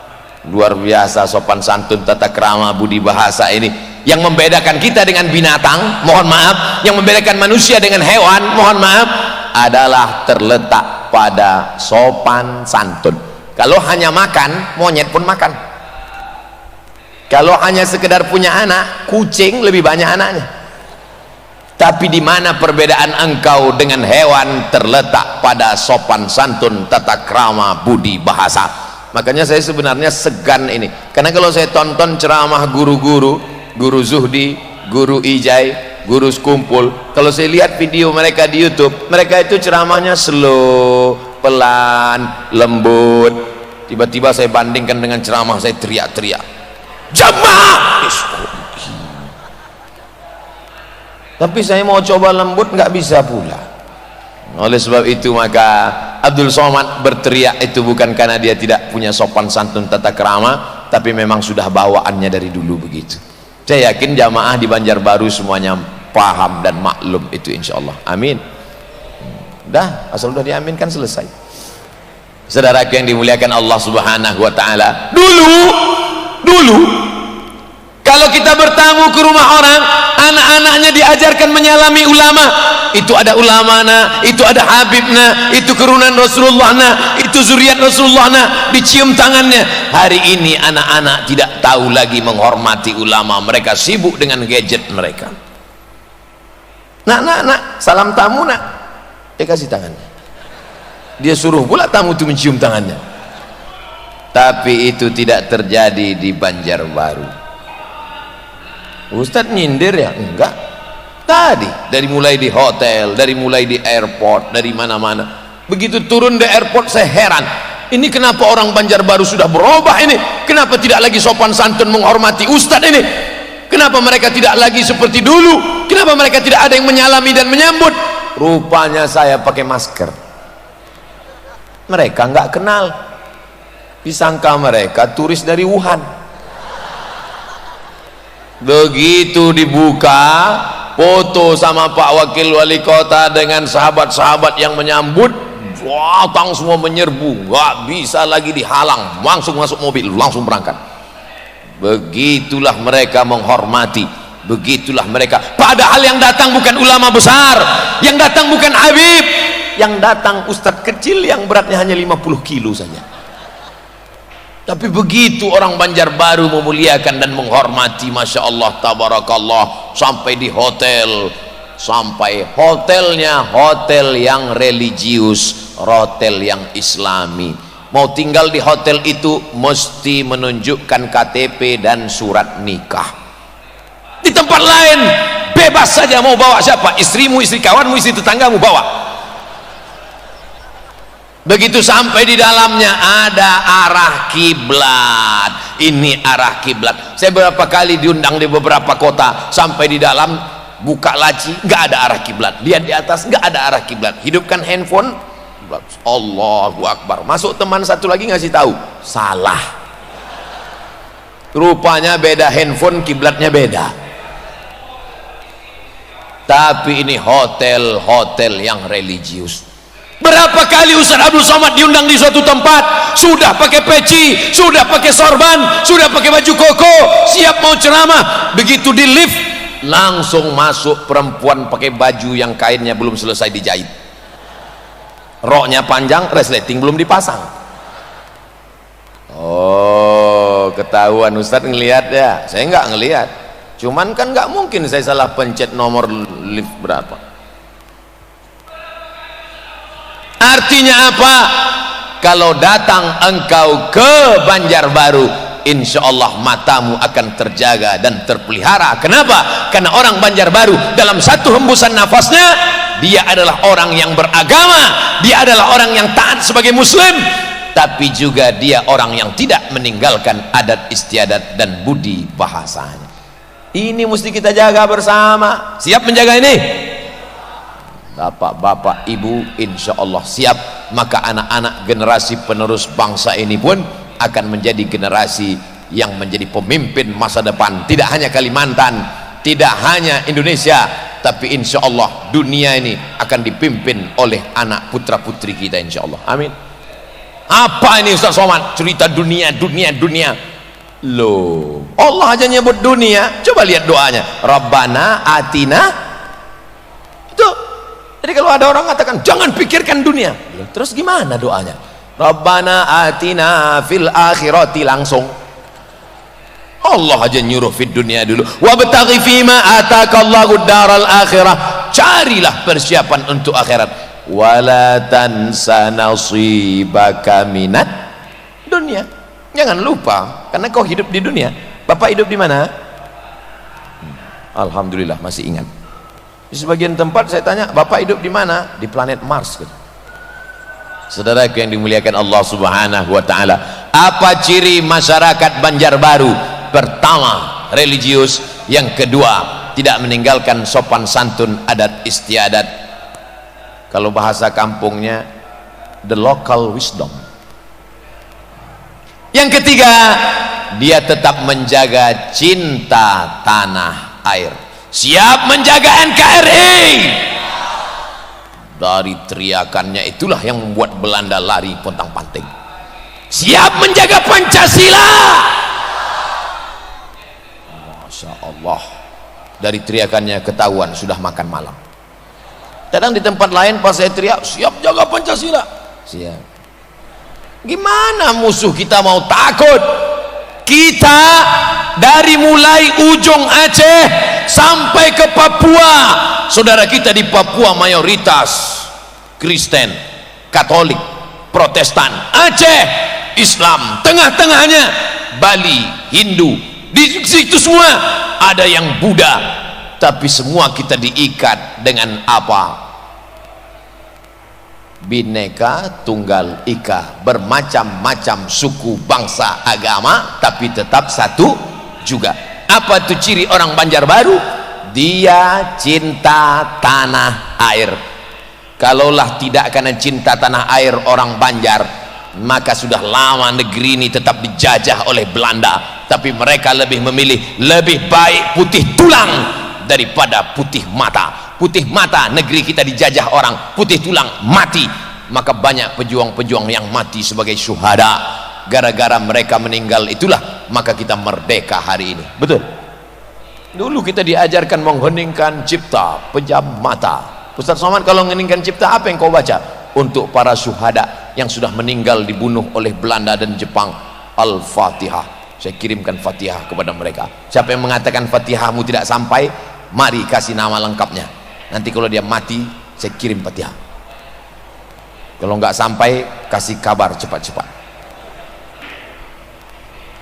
Luar biasa sopan santun, tata krama, budi bahasa ini. Yang membedakan kita dengan binatang, mohon maaf, yang membedakan manusia dengan hewan, mohon maaf, adalah terletak pada sopan santun. Kalau hanya makan, monyet pun makan. Kalau hanya sekedar punya anak, kucing lebih banyak anaknya. Tapi di mana perbedaan engkau dengan hewan terletak pada sopan santun, tata krama, budi bahasa. Makanya saya sebenarnya segan ini, karena kalau saya tonton ceramah guru-guru, guru Zuhdi, guru Ijai, guru Sekumpul, kalau saya lihat video mereka di YouTube, mereka itu ceramahnya slow, pelan, lembut. Tiba-tiba saya bandingkan dengan ceramah saya teriak-teriak, "Jamaah!" Tapi saya mau coba lembut, nggak bisa pula. Oleh sebab itu maka Abdul Somad berteriak itu bukan karena dia tidak punya sopan santun tata krama, tapi memang sudah bawaannya dari dulu begitu. Saya yakin jamaah di Banjarbaru semuanya paham dan maklum itu insyaallah. Amin. Dah, asal udah diaminkan selesai. Saudara yang dimuliakan Allah Subhanahu wa taala, dulu kalau kita bertamu ke rumah orang, anak-anaknya diajarkan menyalami ulama. Itu ada ulamana, itu ada habibna, itu keturunan Rasulullah, itu zuriat Rasulullah, dicium tangannya. Hari ini anak-anak tidak tahu lagi menghormati ulama, mereka sibuk dengan gadget mereka. Nak, salam tamu nak, dia kasih tangannya, dia suruh pula tamu itu mencium tangannya. Tapi itu tidak terjadi di Banjarbaru. Ustadz nyindir ya? Enggak. Tadi dari mulai di hotel, dari mulai di airport, dari mana-mana, begitu turun di airport saya heran, ini kenapa orang Banjarbaru sudah berubah ini? Kenapa tidak lagi sopan santun menghormati ustadz ini? Kenapa mereka tidak lagi seperti dulu? Kenapa mereka tidak ada yang menyalami dan menyambut? Rupanya saya pakai masker. Mereka nggak kenal, disangka mereka turis dari Wuhan. Begitu dibuka, foto sama Pak Wakil Wali Kota dengan sahabat-sahabat yang menyambut, datang semua menyerbu, nggak bisa lagi dihalang, langsung masuk mobil, langsung berangkat. Begitulah mereka menghormati, begitulah mereka. Padahal yang datang bukan ulama besar, yang datang bukan Habib, yang datang ustadz kecil yang beratnya hanya 50 kilo saja. Tapi begitu orang Banjarbaru memuliakan dan menghormati, Masya Allah, tabarakallah, sampai di hotel, sampai hotelnya hotel yang religius, hotel yang islami. Mau tinggal di hotel itu mesti menunjukkan KTP dan surat nikah. Di tempat lain bebas saja, mau bawa siapa, istrimu, istri kawanmu, istri tetanggamu, bawa. Begitu sampai di dalamnya ada arah kiblat, ini arah kiblat. Saya beberapa kali diundang di beberapa kota, sampai di dalam buka laci nggak ada arah kiblat, lihat di atas nggak ada arah kiblat, hidupkan handphone, Allahu Akbar. Masuk teman satu lagi ngasih tahu, salah, rupanya beda handphone, kiblatnya beda. Tapi ini hotel yang religius. Berapa kali Ustaz Abdul Somad diundang di suatu tempat, sudah pakai peci, sudah pakai sorban, sudah pakai baju koko, siap mau ceramah. Begitu di lift, langsung masuk perempuan pakai baju yang kainnya belum selesai dijahit, roknya panjang, resleting belum dipasang. Oh, ketahuan Ustaz ngelihat ya. Saya nggak ngelihat, cuman kan nggak mungkin saya salah pencet nomor lift berapa. Artinya apa? Kalau datang engkau ke Banjarbaru, insya Allah matamu akan terjaga dan terpelihara. Kenapa? Karena orang Banjarbaru dalam satu hembusan nafasnya, dia adalah orang yang beragama, dia adalah orang yang taat sebagai muslim, tapi juga dia orang yang tidak meninggalkan adat istiadat dan budi bahasanya. Ini mesti kita jaga bersama. Siap menjaga ini? Bapak-bapak, ibu, insya Allah siap. Maka anak-anak generasi penerus bangsa ini pun akan menjadi generasi yang menjadi pemimpin masa depan. Tidak hanya Kalimantan, tidak hanya Indonesia, tapi insya Allah dunia ini akan dipimpin oleh anak putra putri kita, insya Allah. Amin. Apa ini Ustaz Somad? Cerita dunia. Loh, Allah aja nyebut dunia. Coba lihat doanya, Rabbana atina. Itu. Jadi kalau ada orang mengatakan jangan pikirkan dunia, terus gimana doanya? Rabbana atina fil akhirati, langsung Allah aja nyuruh fid dunia dulu. Wabtaghi fima atakallahu daral akhirah, carilah persiapan untuk akhirat. Wala tansa nasibaka minat dunia, jangan lupa, karena kau hidup di dunia. Bapak hidup di mana? Alhamdulillah masih ingat. Di sebagian tempat saya tanya, Bapak hidup di mana? Di planet Mars. Saudaraku yang dimuliakan Allah Subhanahu wa taala, apa ciri masyarakat Banjarbaru? Pertama, religius. Yang kedua, tidak meninggalkan sopan santun, adat istiadat. Kalau bahasa kampungnya, the local wisdom. Yang ketiga, dia tetap menjaga cinta tanah air. Siap menjaga NKRI. Dari teriakannya itulah yang membuat Belanda lari pontang-panting. Siap menjaga Pancasila. Masya Allah, dari teriakannya ketahuan sudah makan malam. Kadang di tempat lain pas saya teriak, siap jaga Pancasila, siap. Gimana musuh kita mau takut? Kita dari mulai ujung Aceh sampai ke Papua, saudara kita di Papua mayoritas Kristen, Katolik, Protestan. Aceh Islam, tengah-tengahnya Bali Hindu, di situ semua ada yang Buddha, tapi semua kita diikat dengan apa? Bineka Tunggal Ika, bermacam-macam suku, bangsa, agama, tapi tetap satu juga. Apa itu ciri orang Banjarbaru? Dia cinta tanah air. Kalaulah tidak karena cinta tanah air orang Banjar, maka sudah lama negeri ini tetap dijajah oleh Belanda. Tapi mereka lebih memilih lebih baik putih tulang daripada putih mata. Putih mata, negeri kita dijajah orang, putih tulang mati. Maka banyak pejuang-pejuang yang mati sebagai syuhada. Gara-gara mereka meninggal itulah maka kita merdeka hari ini. Betul. Dulu kita diajarkan mengheningkan cipta, pejam mata. Ustaz Somad, kalau mengeningkan cipta apa yang kau baca? Untuk para syuhada yang sudah meninggal dibunuh oleh Belanda dan Jepang. Al-Fatihah. Saya kirimkan Fatihah kepada mereka. Siapa yang mengatakan Fatihahmu tidak sampai, mari kasih nama lengkapnya. Nanti kalau dia mati, saya kirim Fatihah. Kalau nggak sampai, kasih kabar cepat-cepat.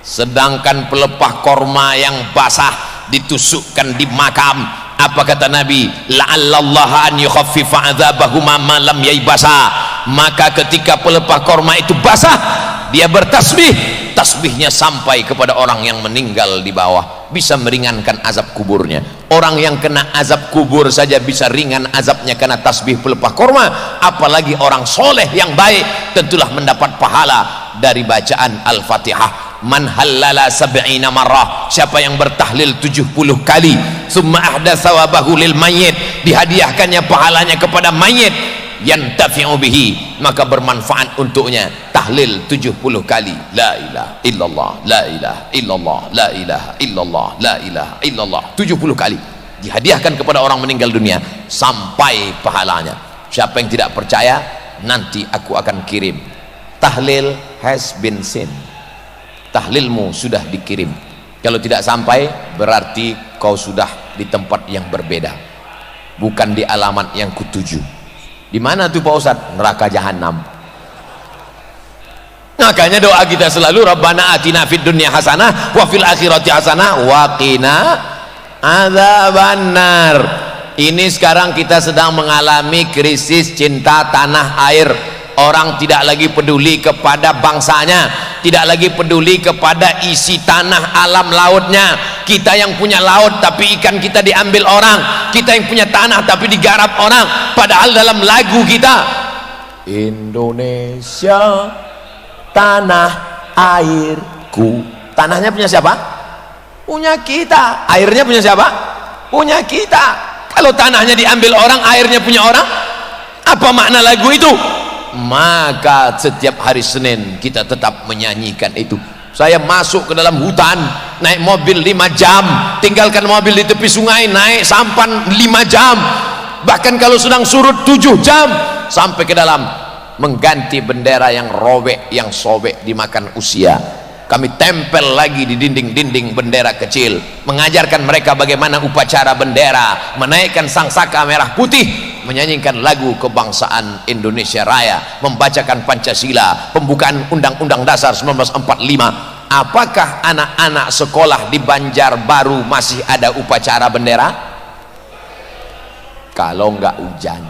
Sedangkan pelepah korma yang basah ditusukkan di makam, apa kata Nabi? La'allallaha an yukhaffifa 'adzabahuma ma lam yaibasa. Maka ketika pelepah korma itu basah, dia bertasbih, tasbihnya sampai kepada orang yang meninggal di bawah, bisa meringankan azab kuburnya. Orang yang kena azab kubur saja bisa ringan azabnya karena tasbih pelepah korma, apalagi orang soleh yang baik tentulah mendapat pahala dari bacaan Al-Fatihah. Man halala sab'ina marrah, siapa yang bertahlil 70 kali, summa ahdatsa wabahu lil mayyit, dihadiahkannya pahalanya kepada mayit, yantafi'u bihi, maka bermanfaat untuknya tahlil 70 kali, la ilaha illallah, la ilaha illallah, la ilaha illallah, la ilaha illallah, 70 kali dihadiahkan kepada orang meninggal dunia sampai pahalanya. Siapa yang tidak percaya, nanti aku akan kirim. Tahlil has been seen, tahlilmu sudah dikirim. Kalau tidak sampai, berarti kau sudah di tempat yang berbeda, bukan di alamat yang kutuju. Di mana tuh Pak Ustadz? Neraka jahanam. Makanya doa kita selalu, Rabbana atina fid dunya hasanah wa fil akhirati hasanah wa qina adzabannar. Ini sekarang kita sedang mengalami krisis cinta tanah air. Orang tidak lagi peduli kepada bangsanya, tidak lagi peduli kepada isi tanah alam lautnya. Kita yang punya laut tapi ikan kita diambil orang, kita yang punya tanah tapi digarap orang. Padahal dalam lagu kita, Indonesia tanah airku. Tanahnya punya siapa? Punya kita. Airnya punya siapa? Punya kita. Kalau tanahnya diambil orang, airnya punya orang, apa makna lagu itu? Maka setiap hari Senin kita tetap menyanyikan itu. Saya masuk ke dalam hutan, naik mobil 5 jam, tinggalkan mobil di tepi sungai, naik sampan 5 jam, bahkan kalau sedang surut 7 jam, sampai ke dalam, mengganti bendera yang robek, yang sobek dimakan usia. Kami tempel lagi di dinding-dinding bendera kecil, mengajarkan mereka bagaimana upacara bendera, menaikkan sangsaka merah putih, menyanyikan lagu kebangsaan Indonesia Raya, membacakan Pancasila, pembukaan Undang-Undang Dasar 1945. Apakah anak-anak sekolah di Banjarbaru masih ada upacara bendera? Kalau enggak hujan.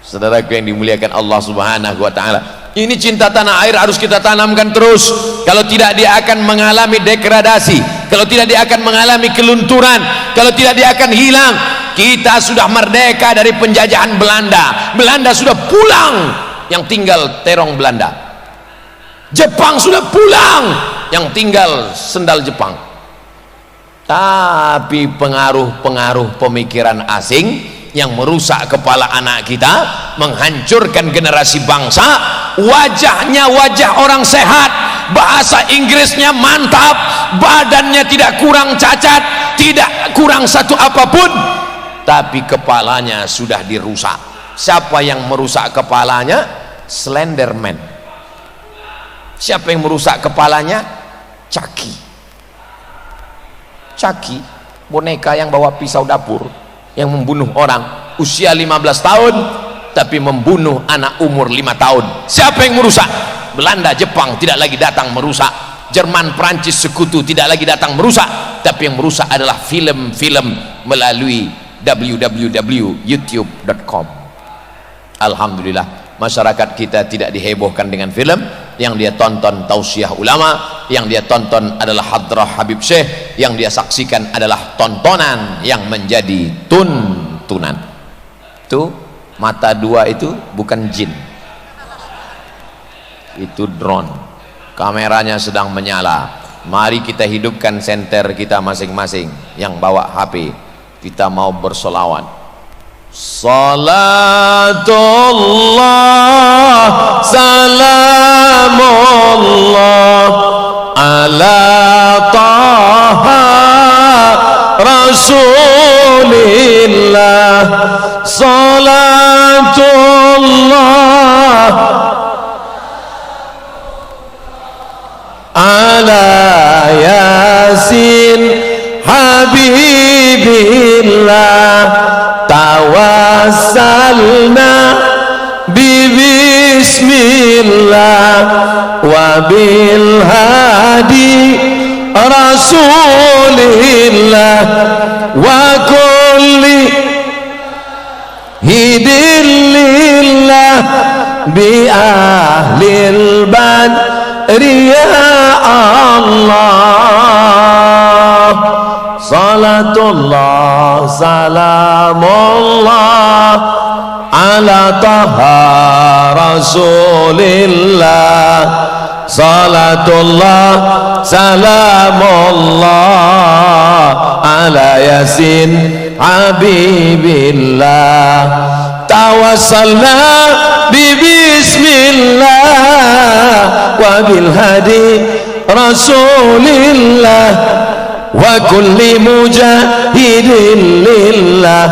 Saudaraku yang dimuliakan Allah Subhanahu wa taala, ini cinta tanah air harus kita tanamkan terus. Kalau tidak, dia akan mengalami degradasi. Kalau tidak, dia akan mengalami kelunturan. Kalau tidak, dia akan hilang. Kita sudah merdeka dari penjajahan Belanda. Belanda sudah pulang, yang tinggal terong Belanda. Jepang sudah pulang, yang tinggal sendal Jepang. Tapi pengaruh-pengaruh pemikiran asing yang merusak kepala anak kita, menghancurkan generasi bangsa. Wajahnya wajah orang sehat, bahasa Inggrisnya mantap, badannya tidak kurang cacat, tidak kurang satu apapun, tapi kepalanya sudah dirusak. Siapa yang merusak kepalanya? Slenderman. Siapa yang merusak kepalanya? Chucky. Chucky, boneka yang bawa pisau dapur, yang membunuh orang usia 15 tahun tapi membunuh anak umur 5 tahun. Siapa yang merusak? Belanda, Jepang tidak lagi datang merusak, Jerman, Prancis sekutu tidak lagi datang merusak, tapi yang merusak adalah film-film melalui www.youtube.com. Alhamdulillah, masyarakat kita tidak dihebohkan dengan film. Yang dia tonton tausiah ulama, yang dia tonton adalah hadrah Habib Syekh, yang dia saksikan adalah tontonan yang menjadi tuntunan. Itu mata dua itu bukan jin, itu drone, kameranya sedang menyala. Mari kita hidupkan senter kita masing-masing. Yang bawa HP, kita mau bersolawat. Salatullah salamullah ala taha rasulillah. Salatullah ala yasin habibillah. Tawassalna bismillah wa bil hadi rasulillah wa kulli hidilillah bi ahlil badri ya Allah. Salatullah salamullah ala taha rasulillah. Salatullah salamullah ala yasin habibillah. Tawassalna bismillah wa bil hadi rasulillah wa kulli mujahidin lillah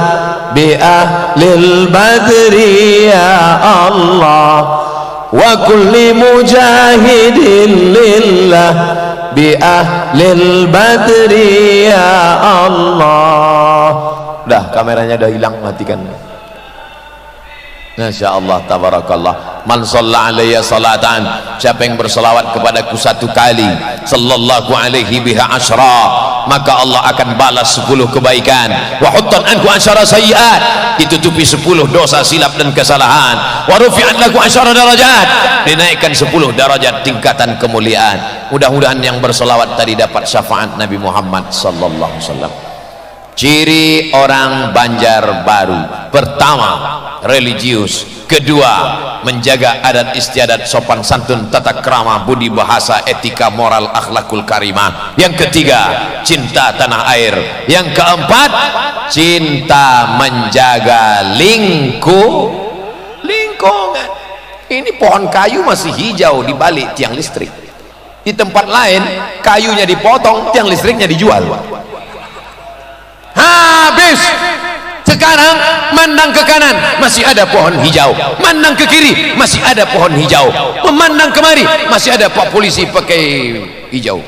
bi ahlil badri ya Allah. Wa kulli mujahidin lillah bi ahlil badri ya Allah. Udah, kameranya udah hilang, matikan. Masya Allah, tabarakallah. Man shalla alayya salatan, siapa yang berselawat kepadaku satu kali, sallallahu alaihi biha asyra, maka Allah akan balas 10 kebaikan. Wa huttan anhu asyara sayyiat, ditutupi 10 dosa silap dan kesalahan. Wa rufi'at lahu asyara darajat, dinaikkan 10 derajat tingkatan kemuliaan. Mudah-mudahan yang berselawat tadi dapat syafaat Nabi Muhammad sallallahu alaihi wasallam. Ciri orang Banjarbaru: pertama, religius; kedua, menjaga adat istiadat, sopan santun, tata krama, budi bahasa, etika, moral, akhlakul karimah; yang ketiga, cinta tanah air; yang keempat, cinta menjaga lingkungan. Ini pohon kayu masih hijau di balik tiang listrik. Di tempat lain kayunya dipotong, tiang listriknya dijual. Habis. Sekarang mandang ke kanan masih ada pohon hijau, mandang ke kiri masih ada pohon hijau, memandang kemari masih ada pak polisi pakai hijau.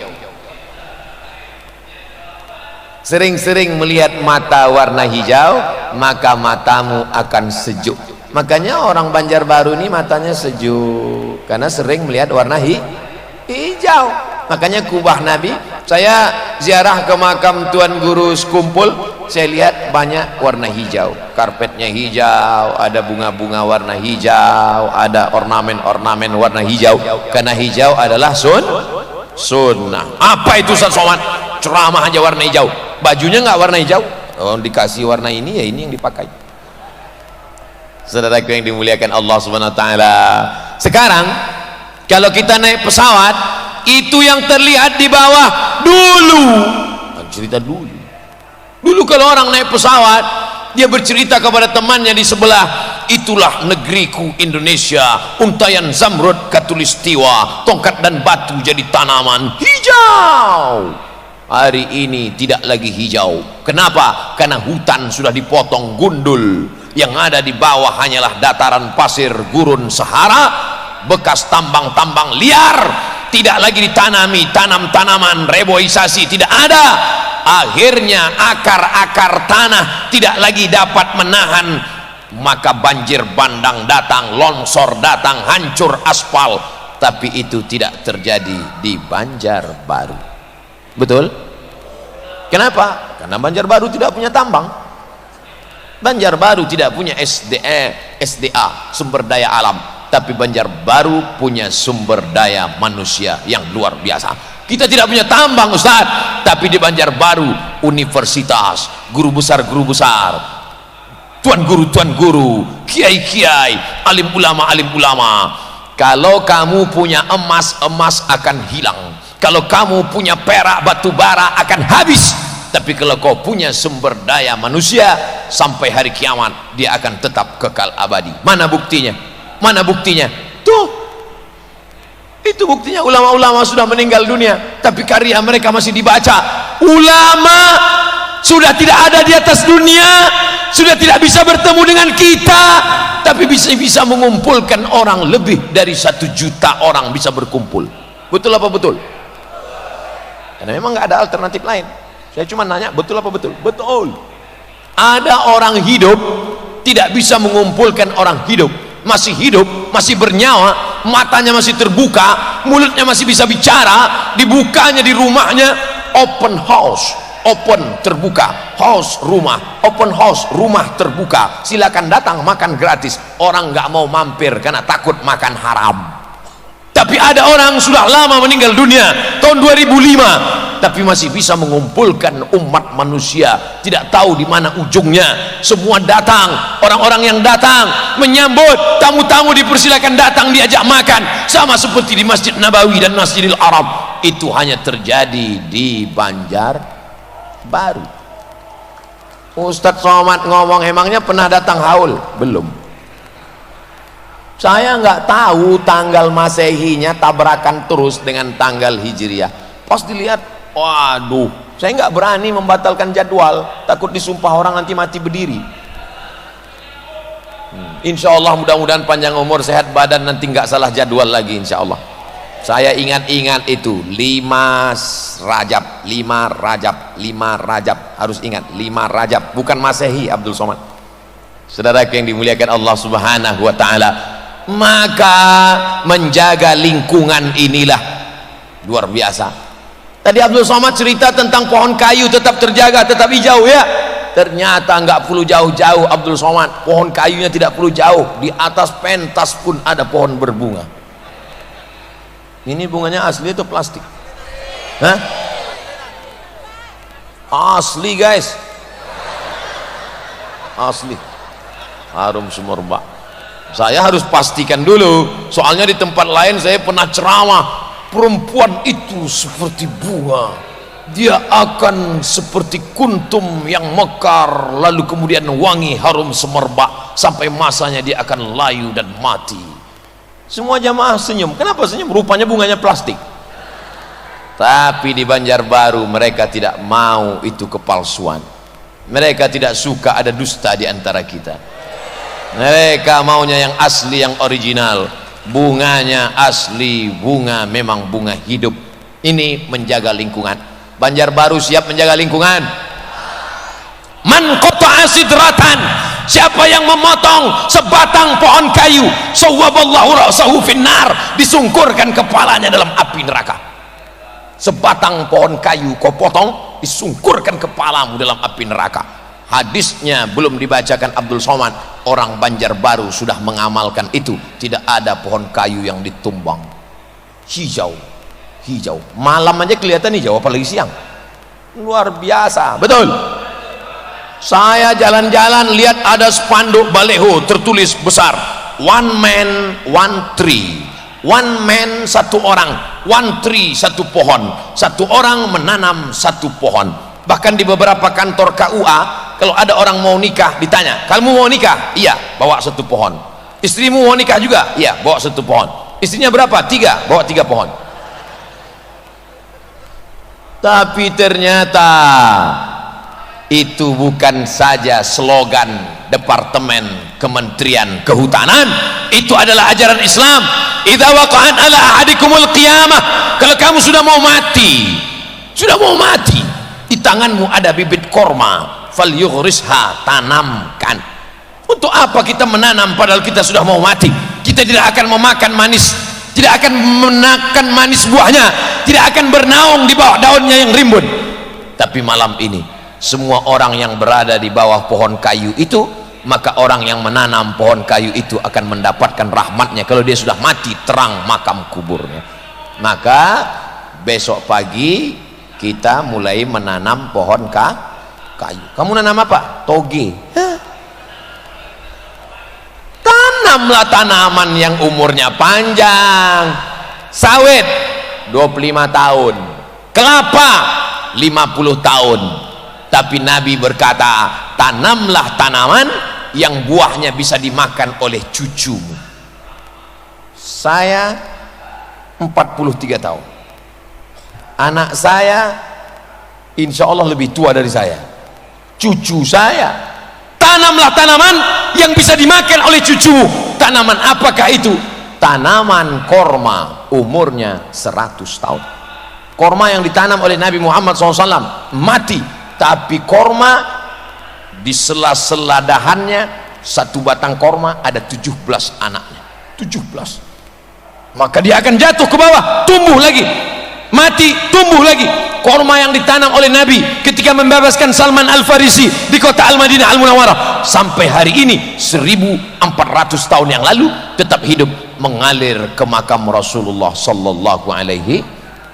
Sering-sering melihat mata warna hijau, maka matamu akan sejuk. Makanya orang Banjarbaru ini matanya sejuk karena sering melihat warna hijau. Makanya kubah Nabi, saya ziarah ke makam Tuan Guru Sekumpul, saya lihat banyak warna hijau, karpetnya hijau, ada bunga-bunga warna hijau, ada ornamen-ornamen warna hijau, karena hijau adalah sunnah. Apa itu Ustaz Somad? Ceramah aja warna hijau, bajunya nggak warna hijau, oh dikasih warna ini, ya ini yang dipakai. Saudaraku yang dimuliakan Allah Subhanahu wa taala, sekarang kalau kita naik pesawat, itu yang terlihat di bawah dulu. Cerita dulu kalau orang naik pesawat, dia bercerita kepada temannya di sebelah, itulah negeriku Indonesia, untayan zamrud katulistiwa, tongkat dan batu jadi tanaman hijau. Hari ini tidak lagi hijau. Kenapa? Karena hutan sudah dipotong gundul, yang ada di bawah hanyalah dataran pasir gurun Sahara, bekas tambang-tambang liar, tidak lagi ditanami tanam-tanaman, reboisasi tidak ada. Akhirnya akar-akar tanah tidak lagi dapat menahan, maka banjir bandang datang, longsor datang, hancur aspal. Tapi itu tidak terjadi di Banjarbaru. Betul? Kenapa? Karena Banjarbaru tidak punya tambang, Banjarbaru tidak punya SDA, sumber daya alam. Tapi Banjarbaru punya sumber daya manusia yang luar biasa. Kita tidak punya tambang Ustaz, tapi di Banjarbaru universitas, guru besar, tuan guru, kiai-kiai, alim ulama, Kalau kamu punya emas, emas akan hilang. Kalau kamu punya perak, batu bara akan habis. Tapi kalau kau punya sumber daya manusia, sampai hari kiamat dia akan tetap kekal abadi. Mana buktinya? Mana buktinya? Tuh, itu buktinya. Ulama-ulama sudah meninggal dunia, tapi karya mereka masih dibaca. Ulama sudah tidak ada di atas dunia, sudah tidak bisa bertemu dengan kita, tapi bisa mengumpulkan orang. Lebih dari 1 juta orang bisa berkumpul. Betul apa betul? Karena memang nggak ada alternatif lain. Saya cuma nanya, betul apa betul? Betul. Ada orang hidup tidak bisa mengumpulkan orang hidup. Masih hidup, masih bernyawa, matanya masih terbuka, mulutnya masih bisa bicara, dibukanya di rumahnya open house. Open, terbuka, house, rumah, open house, rumah terbuka, silakan datang makan gratis. Orang nggak mau mampir karena takut makan haram. Tapi ada orang sudah lama meninggal dunia, tahun 2005, tapi masih bisa mengumpulkan umat manusia, tidak tahu di mana ujungnya. Semua datang, orang-orang yang datang menyambut, tamu-tamu dipersilakan datang, diajak makan, sama seperti di Masjid Nabawi dan Masjidil Haram. Itu hanya terjadi di Banjarbaru. Ustadz Somad ngomong, emangnya pernah datang haul? Belum. Saya nggak tahu tanggal masehinya tabrakan terus dengan tanggal hijriah. Pas dilihat, waduh, saya nggak berani membatalkan jadwal, takut disumpah orang nanti mati berdiri. Insya Allah mudah-mudahan panjang umur, sehat badan, nanti nggak salah jadwal lagi insya Allah. Saya ingat-ingat itu 5 Rajab, 5 Rajab, 5 Rajab, harus ingat 5 Rajab, bukan masehi Abdul Somad. Saudara yang dimuliakan Allah Subhanahu wa taala, maka menjaga lingkungan inilah luar biasa. Tadi Abdul Somad cerita tentang pohon kayu tetap terjaga, tetap hijau ya. Ternyata nggak perlu jauh-jauh Abdul Somad, pohon kayunya tidak perlu jauh, di atas pentas pun ada pohon berbunga. Ini bunganya asli atau plastik? Hah? Asli guys, asli, harum semerbak. Saya harus pastikan dulu, soalnya di tempat lain saya pernah ceramah, perempuan itu seperti bunga, dia akan seperti kuntum yang mekar, lalu kemudian wangi harum semerbak, sampai masanya dia akan layu dan mati. Semua jamaah senyum. Kenapa senyum? Rupanya bunganya plastik. Tapi di Banjarbaru mereka tidak mau itu kepalsuan. Mereka tidak suka ada dusta di antara kita. Mereka maunya yang asli, yang original. Bunganya asli, bunga memang bunga hidup. Ini menjaga lingkungan. Banjarbaru siap menjaga lingkungan. Man qata'a sidratan, siapa yang memotong sebatang pohon kayu, sawwaballahu ra'sahu finnar, disungkurkan kepalanya dalam api neraka. Sebatang pohon kayu kau potong, disungkurkan kepalamu dalam api neraka. Hadisnya belum dibacakan Abdul Somad, orang Banjarbaru sudah mengamalkan itu. Tidak ada pohon kayu yang ditumbang. Hijau, hijau, malam aja kelihatan hijau, apalagi siang. Luar biasa, betul. Saya jalan-jalan lihat ada spanduk baleho tertulis besar, one man one tree. One man, satu orang, one tree, satu pohon, satu orang menanam satu pohon. Bahkan di beberapa kantor KUA, kalau ada orang mau nikah ditanya, kamu mau nikah? Iya, bawa satu pohon. Istrimu mau nikah juga? Iya, bawa satu pohon. Istrinya berapa? 3, bawa 3 pohon. Tapi ternyata itu bukan saja slogan Departemen Kementerian Kehutanan, itu adalah ajaran Islam. Idza waqa'at ala ahadikumul qiyamah, kalau kamu sudah mau mati, di tanganmu ada bibit korma, falyughrisha, tanamkan. Untuk apa kita menanam padahal kita sudah mau mati? Kita tidak akan memakan manis, tidak akan menakan manis buahnya, tidak akan bernaung di bawah daunnya yang rimbun. Tapi malam ini semua orang yang berada di bawah pohon kayu itu, maka orang yang menanam pohon kayu itu akan mendapatkan rahmatnya kalau dia sudah mati, terang makam kuburnya. Maka besok pagi kita mulai menanam pohon kayu. Kamu nanam apa? Toge. Hah? Tanam tanamlah tanaman yang umurnya panjang. Sawit 25 tahun, kelapa 50 tahun. Tapi Nabi berkata, tanamlah tanaman yang buahnya bisa dimakan oleh cucumu. Saya 43 tahun, anak saya insya Allah lebih tua dari saya, cucu saya. Tanamlah tanaman yang bisa dimakan oleh cucumu. Tanaman apakah itu? Tanaman korma, umurnya 100 tahun. Korma yang ditanam oleh Nabi Muhammad SAW mati, tapi korma di sela-sela dahannya, satu batang korma ada 17 anaknya, 17. Maka dia akan jatuh ke bawah, tumbuh lagi, mati, tumbuh lagi. Korma yang ditanam oleh Nabi ketika membebaskan Salman Al-Farisi di kota Al-Madinah Al-Munawwarah, sampai hari ini 1400 tahun yang lalu tetap hidup, mengalir ke makam Rasulullah sallallahu alaihi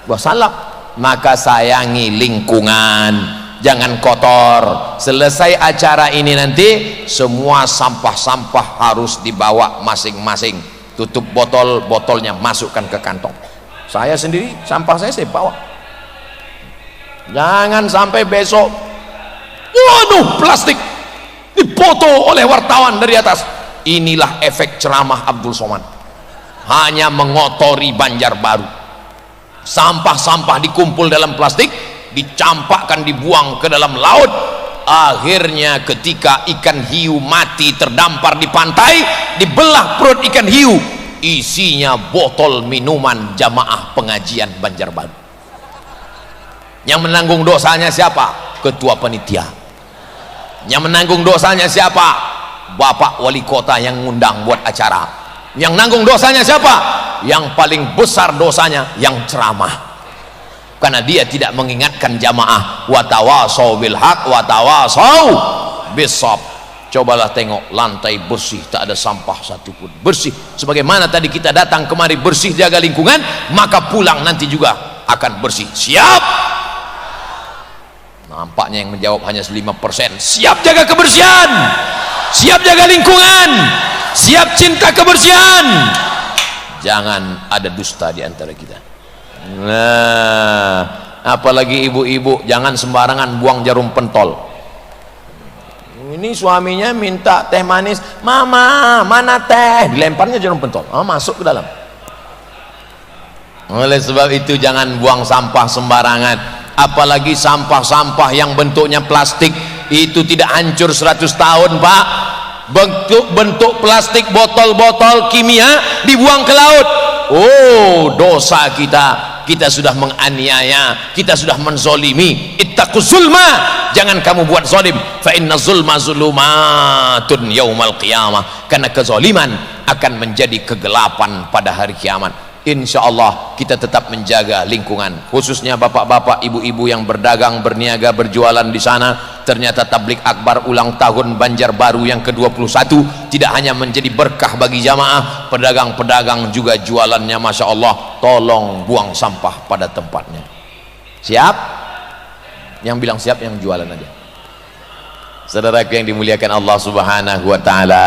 wasallam. Maka sayangi lingkungan, jangan kotor. Selesai acara ini nanti semua sampah-sampah harus dibawa masing-masing, tutup botolnya masukkan ke kantong. Saya sendiri sampah saya bawa. Jangan sampai besok, waduh, plastik dipoto oleh wartawan dari atas. Inilah efek ceramah Abdul Somad, hanya mengotori Banjarbaru. Sampah-sampah dikumpul dalam plastik, dicampakkan, dibuang ke dalam laut. Akhirnya ketika ikan hiu mati terdampar di pantai, dibelah perut ikan hiu, isinya botol minuman jamaah pengajian Banjarbaru. Yang menanggung dosanya siapa? Ketua panitia. Yang menanggung dosanya siapa? Bapak wali kota yang ngundang buat acara. Yang nanggung dosanya siapa? Yang paling besar dosanya yang ceramah, karena dia tidak mengingatkan jamaah. Watawasau bil haq watawasau bisab. Cobalah tengok lantai bersih, tak ada sampah satupun, bersih sebagaimana tadi kita datang kemari bersih, jaga lingkungan, maka pulang nanti juga akan bersih. Siap? Nampaknya yang menjawab hanya 5%. Siap jaga kebersihan, siap jaga lingkungan, siap cinta kebersihan. Jangan ada dusta di antara kita. Nah, apalagi ibu-ibu, jangan sembarangan buang jarum pentol. Ini suaminya minta teh manis, mama mana teh, dilemparnya jarum pentol, masuk ke dalam. Oleh sebab itu jangan buang sampah sembarangan, apalagi sampah-sampah yang bentuknya plastik. Itu tidak hancur 100 tahun Pak. Bentuk plastik, botol-botol kimia dibuang ke laut. Oh, dosa kita sudah menganiaya, kita sudah menzolimi. Ittaquz zulma, jangan kamu buat zolim. Fa inna zulma zulumatun yaumal qiyamah, karena kezoliman akan menjadi kegelapan pada hari kiamat. Insya Allah kita tetap menjaga lingkungan, khususnya bapak-bapak, ibu-ibu yang berdagang, berniaga, berjualan di sana. Ternyata tablik akbar ulang tahun Banjarbaru yang ke-21 tidak hanya menjadi berkah bagi jamaah, pedagang-pedagang juga jualannya Masya Allah. Tolong buang sampah pada tempatnya. Siap? Yang bilang siap yang jualan aja. Saudaraku yang dimuliakan Allah Subhanahu wa Ta'ala,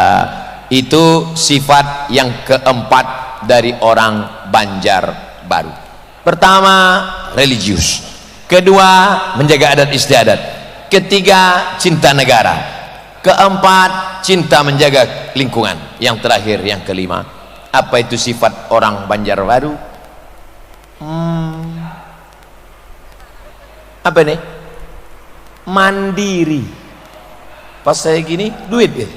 itu sifat yang keempat dari orang Banjarbaru. Pertama, religius. Kedua, menjaga adat istiadat. Ketiga, cinta negara. Keempat, cinta menjaga lingkungan. Yang terakhir, yang kelima, apa itu sifat orang Banjarbaru? Apa nih? Mandiri. Pas saya gini, duit ya?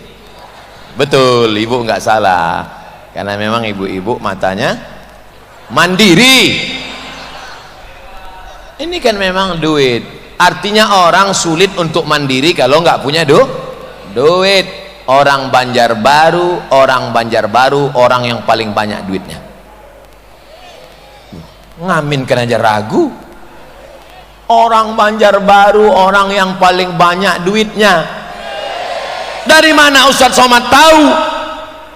Betul, ibu nggak salah, karena memang ibu-ibu matanya mandiri. Ini kan memang duit. Artinya orang sulit untuk mandiri kalau nggak punya duit. Orang Banjarbaru orang yang paling banyak duitnya. Ngaminkan aja ragu. Orang Banjarbaru orang yang paling banyak duitnya. Dari mana Ustadz Somad tahu?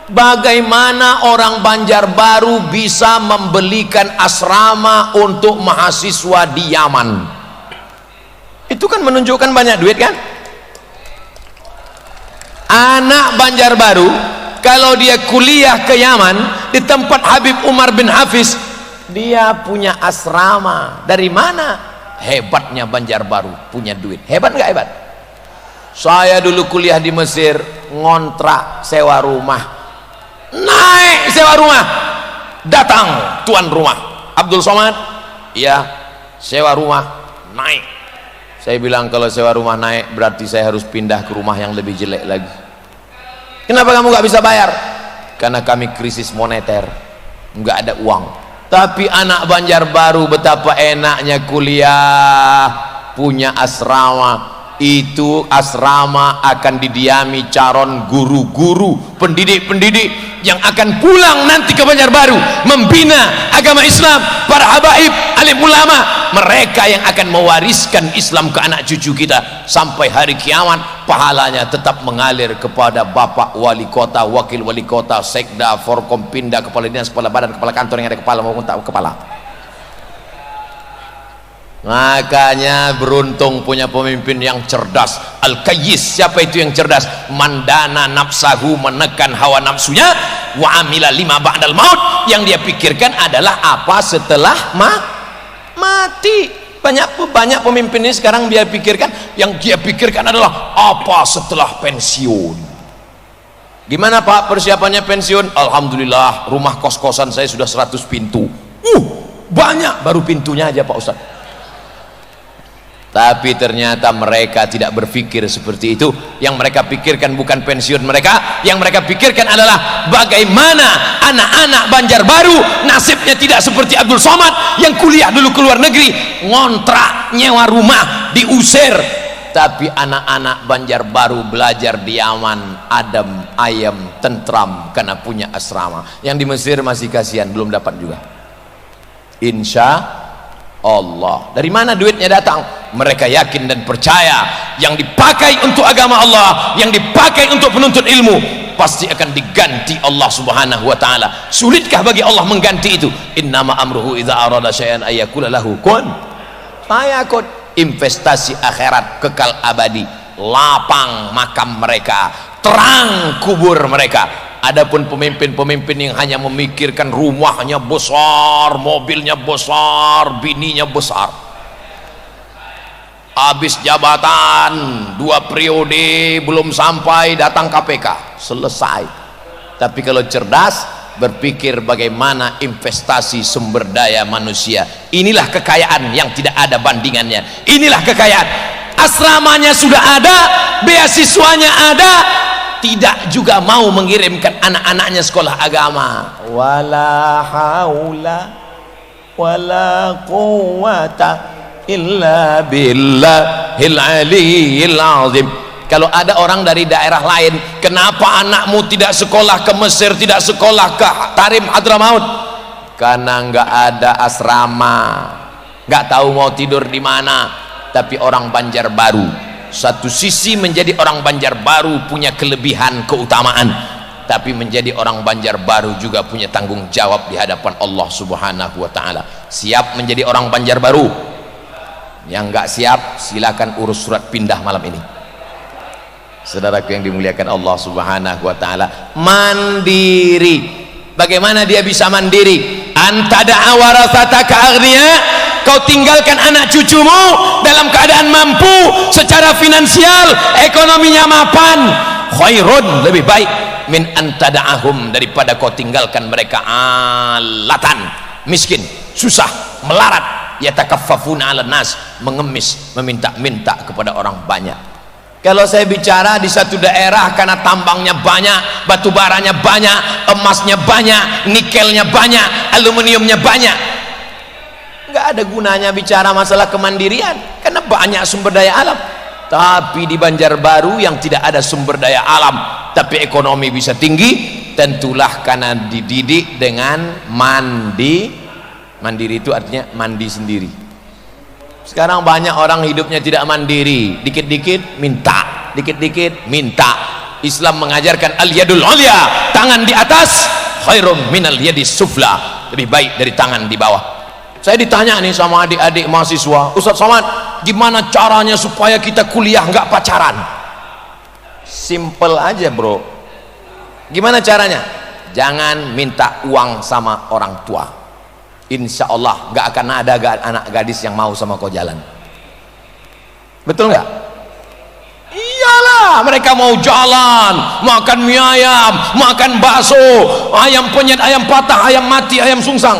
Bagaimana orang Banjarbaru bisa membelikan asrama untuk mahasiswa di Yaman? Itu kan menunjukkan banyak duit kan? Anak Banjarbaru kalau dia kuliah ke Yaman di tempat Habib Umar bin Hafiz, dia punya asrama. Dari mana? Hebatnya Banjarbaru, punya duit. Hebat nggak hebat? Saya dulu kuliah di Mesir, ngontrak sewa rumah, naik sewa rumah, datang tuan rumah Abdul Somad, ya sewa rumah naik. Saya bilang kalau sewa rumah naik berarti saya harus pindah ke rumah yang lebih jelek lagi. Kenapa kamu nggak bisa bayar? Karena kami krisis moneter, nggak ada uang. Tapi anak Banjarbaru betapa enaknya kuliah, punya asrama. Itu asrama akan didiami calon guru-guru, pendidik-pendidik yang akan pulang nanti ke Banjarbaru membina agama Islam, para habaib, alim ulama, mereka yang akan mewariskan Islam ke anak cucu kita sampai hari kiamat. Pahalanya tetap mengalir kepada bapak wali kota, wakil wali kota, sekda, forkompinda, kepala dinas, kepala badan, kepala kantor yang ada kepala maupun tak kepala. Makanya beruntung punya pemimpin yang cerdas. Al-Qayyis, siapa itu yang cerdas? Mandana nafsahu, menekan hawa nafsunya, wa amila lima ba'dal maut, yang dia pikirkan adalah apa setelah mati. Banyak pemimpin ini sekarang dia pikirkan, yang dia pikirkan adalah apa setelah pensiun. Gimana Pak persiapannya pensiun? Alhamdulillah rumah kos-kosan saya sudah 100 pintu. Banyak, baru pintunya aja Pak Ustaz. Tapi ternyata mereka tidak berpikir seperti itu. Yang mereka pikirkan bukan pensiun mereka, yang mereka pikirkan adalah bagaimana anak-anak Banjarbaru nasibnya tidak seperti Abdul Somad yang kuliah dulu ke luar negeri, ngontrak, nyewa rumah, diusir. Tapi anak-anak Banjarbaru belajar di Yaman, adem, ayem, tentram karena punya asrama. Yang di Mesir masih kasihan, belum dapat juga. Insya Allah. Dari mana duitnya datang? Mereka yakin dan percaya yang dipakai untuk agama Allah, yang dipakai untuk penuntut ilmu, pasti akan diganti Allah Subhanahu wa taala. Sulitkah bagi Allah mengganti itu? Innama amruhu idza arada syai'an ayyakula lahu kun fayakun. Investasi akhirat kekal abadi, lapang makam mereka, terang kubur mereka. Adapun pemimpin-pemimpin yang hanya memikirkan rumahnya besar, mobilnya besar, bininya besar, habis jabatan 2 periode belum sampai datang KPK, selesai. Tapi kalau cerdas, berpikir bagaimana investasi sumber daya manusia. Inilah kekayaan yang tidak ada bandingannya. Inilah kekayaan. Asramanya sudah ada, beasiswanya ada, tidak juga mau mengirimkan anak-anaknya sekolah agama. Wala haula wala quwata illa billahil aliyil azim. Kalau ada orang dari daerah lain, kenapa anakmu tidak sekolah ke Mesir, tidak sekolah ke Tarim Hadramaut? Karena nggak ada asrama, nggak tahu mau tidur di mana. Tapi orang Banjarbaru, satu sisi menjadi orang Banjarbaru punya kelebihan keutamaan, tapi menjadi orang Banjarbaru juga punya tanggung jawab di hadapan Allah Subhanahu wa taala. Siap menjadi orang Banjarbaru? Yang nggak siap silakan urus surat pindah malam ini. Saudaraku yang dimuliakan Allah Subhanahu wa taala, mandiri. Bagaimana dia bisa mandiri? Anta da'a warasataka aghniya, kau tinggalkan anak cucumu dalam keadaan mampu secara finansial, ekonominya mapan. Khairun, lebih baik min antada'ahum, daripada kau tinggalkan mereka alatan, miskin, susah, melarat, yatakaffafuna 'alan nas, mengemis, meminta-minta kepada orang banyak. Kalau saya bicara di satu daerah karena tambangnya banyak, batu baranya banyak, emasnya banyak, nikelnya banyak, aluminiumnya banyak, nggak ada gunanya bicara masalah kemandirian karena banyak sumber daya alam. Tapi di Banjarbaru yang tidak ada sumber daya alam tapi ekonomi bisa tinggi, tentulah karena dididik dengan mandiri itu artinya mandi sendiri. Sekarang banyak orang hidupnya tidak mandiri, dikit-dikit minta, dikit-dikit minta. Islam mengajarkan al-yadul ulya, tangan di atas, khairum minal yadis sufla, lebih baik dari tangan di bawah. Saya ditanya nih sama adik-adik mahasiswa, Ustaz Somad, gimana caranya supaya kita kuliah nggak pacaran? Simple aja bro, Gimana caranya? Jangan minta uang sama orang tua. Insya Allah gak akan ada anak gadis yang mau sama kau jalan. Betul nggak? Iyalah, mereka mau jalan, makan mie ayam, makan bakso, ayam penyet, ayam patah, ayam mati, ayam sungsang.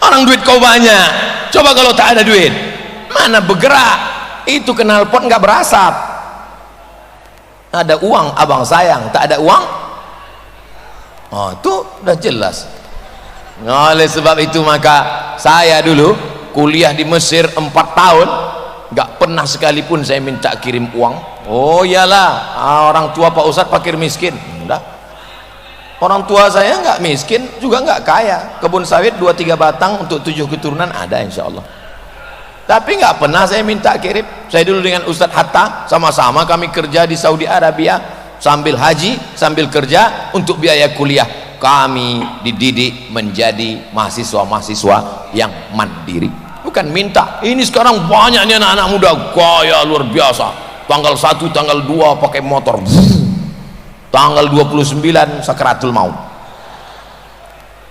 Orang duit kau banyak. Coba kalau tak ada duit, mana bergerak? Itu knalpot nggak berasap. Ada uang abang sayang, tak ada uang, oh itu udah jelas. Oleh sebab itu maka saya dulu kuliah di Mesir 4 tahun, nggak pernah sekalipun saya minta kirim uang. Oh iyalah, orang tua Pak Ustadz fakir miskin, udah. Orang tua saya nggak miskin juga nggak kaya, kebun sawit 2-3 batang untuk 7 keturunan ada insya Allah. Tapi nggak pernah saya minta kirim. Saya dulu dengan Ustadz Hatta sama-sama kami kerja di Saudi Arabia, sambil haji sambil kerja untuk biaya kuliah. Kami dididik menjadi mahasiswa-mahasiswa yang mandiri, bukan minta. Ini sekarang banyak nih anak-anak muda gaya luar biasa, tanggal 1 tanggal 2 pakai motor, tanggal 29 sakaratul maut.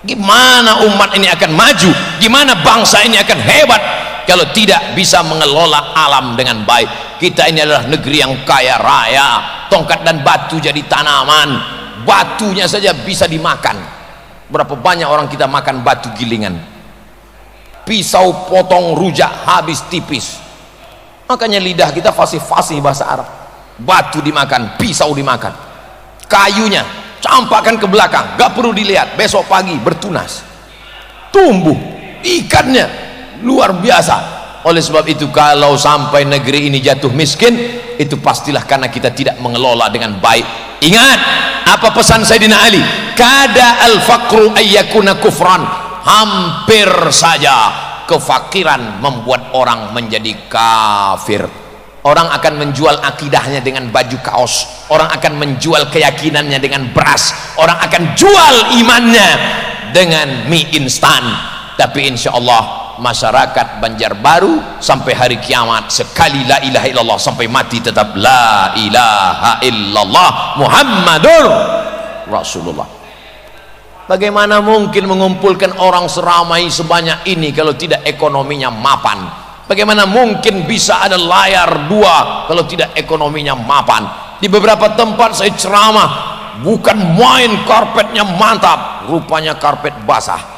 Gimana umat ini akan maju, gimana bangsa ini akan hebat kalau tidak bisa mengelola alam dengan baik. Kita ini adalah negeri yang kaya raya, tongkat dan batu jadi tanaman, batunya saja bisa dimakan. Berapa banyak orang kita makan batu gilingan, pisau potong rujak habis tipis. Makanya lidah kita fasih-fasih bahasa Arab. Batu dimakan, pisau dimakan, kayunya campakkan ke belakang, gak perlu dilihat, besok pagi bertunas, tumbuh. Ikannya luar biasa. Oleh sebab itu kalau sampai negeri ini jatuh miskin, itu pastilah karena kita tidak mengelola dengan baik. Ingat apa pesan Sayyidina Ali, kada al-faqru ayyakuna kufran. Hampir saja kefakiran membuat orang menjadi kafir. Orang akan menjual akidahnya dengan baju kaos, orang akan menjual keyakinannya dengan beras, orang akan jual imannya dengan mie instan. Tapi insya Allah masyarakat Banjarbaru sampai hari kiamat sekali la ilaha illallah sampai mati tetap la ilaha illallah Muhammadur Rasulullah. Bagaimana mungkin mengumpulkan orang seramai sebanyak ini kalau tidak ekonominya mapan? Bagaimana mungkin bisa ada layar 2 kalau tidak ekonominya mapan? Di beberapa tempat saya ceramah, bukan main karpetnya mantap, rupanya karpet basah.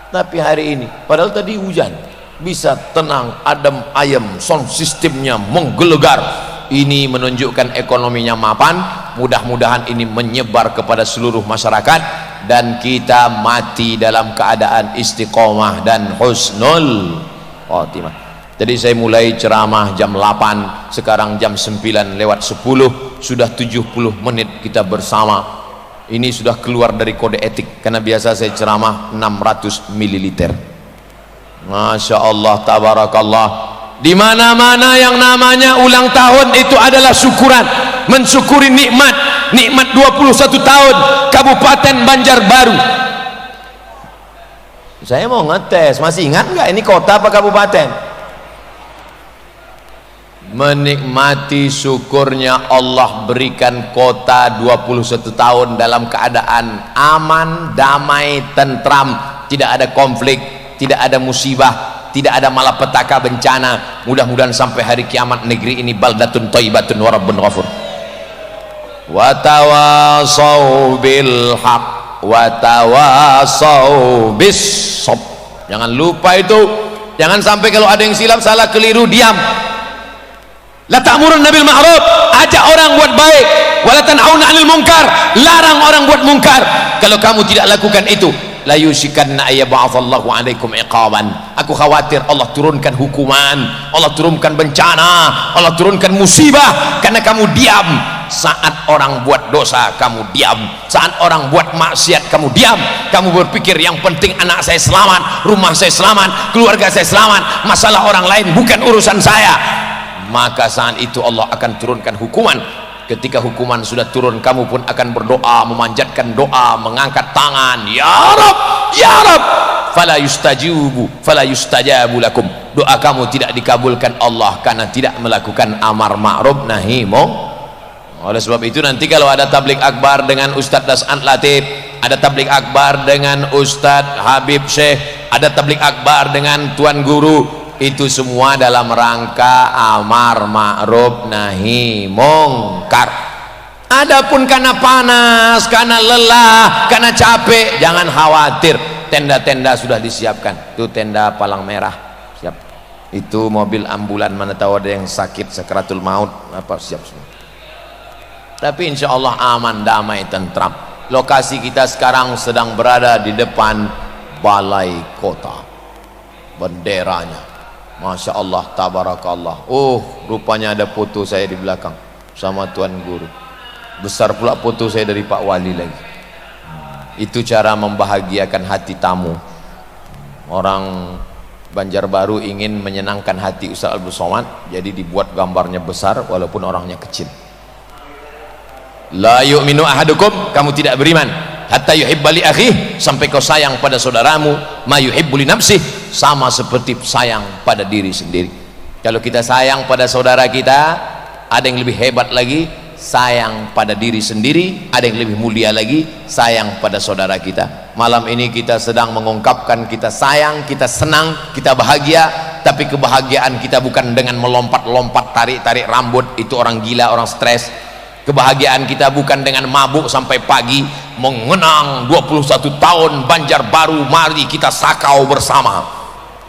Tapi hari ini padahal tadi hujan, bisa tenang, adem ayem, sound sistemnya menggelegar. Ini menunjukkan ekonominya mapan. Mudah-mudahan ini menyebar kepada seluruh masyarakat dan kita mati dalam keadaan istiqomah dan husnul khotimah. Jadi saya mulai ceramah jam 8, sekarang jam 9:10, sudah 70 menit kita bersama. Ini sudah keluar dari kode etik, karena biasa saya ceramah 600 ml. Masya Allah, tabarakallah. Di mana-mana yang namanya ulang tahun itu adalah syukuran, mensyukuri nikmat 21 tahun Kabupaten Banjarbaru. Saya mau ngetes, masih ingat nggak ini kota apa kabupaten? Menikmati syukurnya Allah berikan kota 21 tahun dalam keadaan aman, damai, tentram, tidak ada konflik, tidak ada musibah, tidak ada malapetaka bencana. Mudah-mudahan sampai hari kiamat negeri ini baldatun thayyibatun wa rabbun ghafur. Wa tawasau bil haq wa tawasau bis sabr. Jangan lupa itu, jangan sampai kalau ada yang silap, salah, keliru, diam. La ta'murunna bil ma'ruf, ajak orang buat baik, wala tanhauna 'anil munkar, larang orang buat munkar. Kalau kamu tidak lakukan itu, la yushikanna ayyab'atsallahu 'alaikum iqaban. Aku khawatir Allah turunkan hukuman, Allah turunkan bencana, Allah turunkan musibah karena kamu diam. Saat orang buat dosa kamu diam, saat orang buat maksiat kamu diam. Kamu berpikir yang penting anak saya selamat, rumah saya selamat, keluarga saya selamat, masalah orang lain bukan urusan saya. Maka saat itu Allah akan turunkan hukuman. Ketika hukuman sudah turun, kamu pun akan berdoa, memanjatkan doa, mengangkat tangan, ya Rab, ya Rab, fala yustajabu lakum. Doa kamu tidak dikabulkan Allah karena tidak melakukan amar ma'ruf nahi munkar. Oleh sebab itu nanti kalau ada tablik akbar dengan Ustadz Das'an Latif, ada tablik akbar dengan Ustadz Habib Syekh, ada tablik akbar dengan Tuan Guru, itu semua dalam rangka amar ma'ruf nahi mungkar. Adapun karena panas, karena lelah, karena capek, jangan khawatir, tenda-tenda sudah disiapkan. Itu tenda palang merah siap, itu mobil ambulan, mana tahu ada yang sakit sakaratul maut apa, siap semua. Tapi insya Allah aman, damai, tentram. Lokasi kita sekarang sedang berada di depan balai kota. Benderanya, Masya Allah, tabarakallah. Rupanya ada foto saya di belakang sama Tuan Guru. Besar pula foto saya dari Pak Wali lagi. Itu cara membahagiakan hati tamu. Orang Banjarbaru ingin menyenangkan hati Ustaz Abdul Somad, jadi dibuat gambarnya besar walaupun orangnya kecil. La yu'minu ahadukum, kamu tidak beriman hatta yuhibba li akhihi, sampai kau sayang pada saudaramu ma yuhibbu li nafsihi, sama seperti sayang pada diri sendiri. Kalau kita sayang pada saudara kita, ada yang lebih hebat lagi, sayang pada diri sendiri, ada yang lebih mulia lagi, sayang pada saudara kita. Malam ini kita sedang mengungkapkan kita sayang, kita senang, kita bahagia, tapi kebahagiaan kita bukan dengan melompat-lompat, tarik-tarik rambut, itu orang gila, orang stres. Kebahagiaan kita bukan dengan mabuk sampai pagi, mengenang 21 tahun Banjarbaru, mari kita sakau bersama.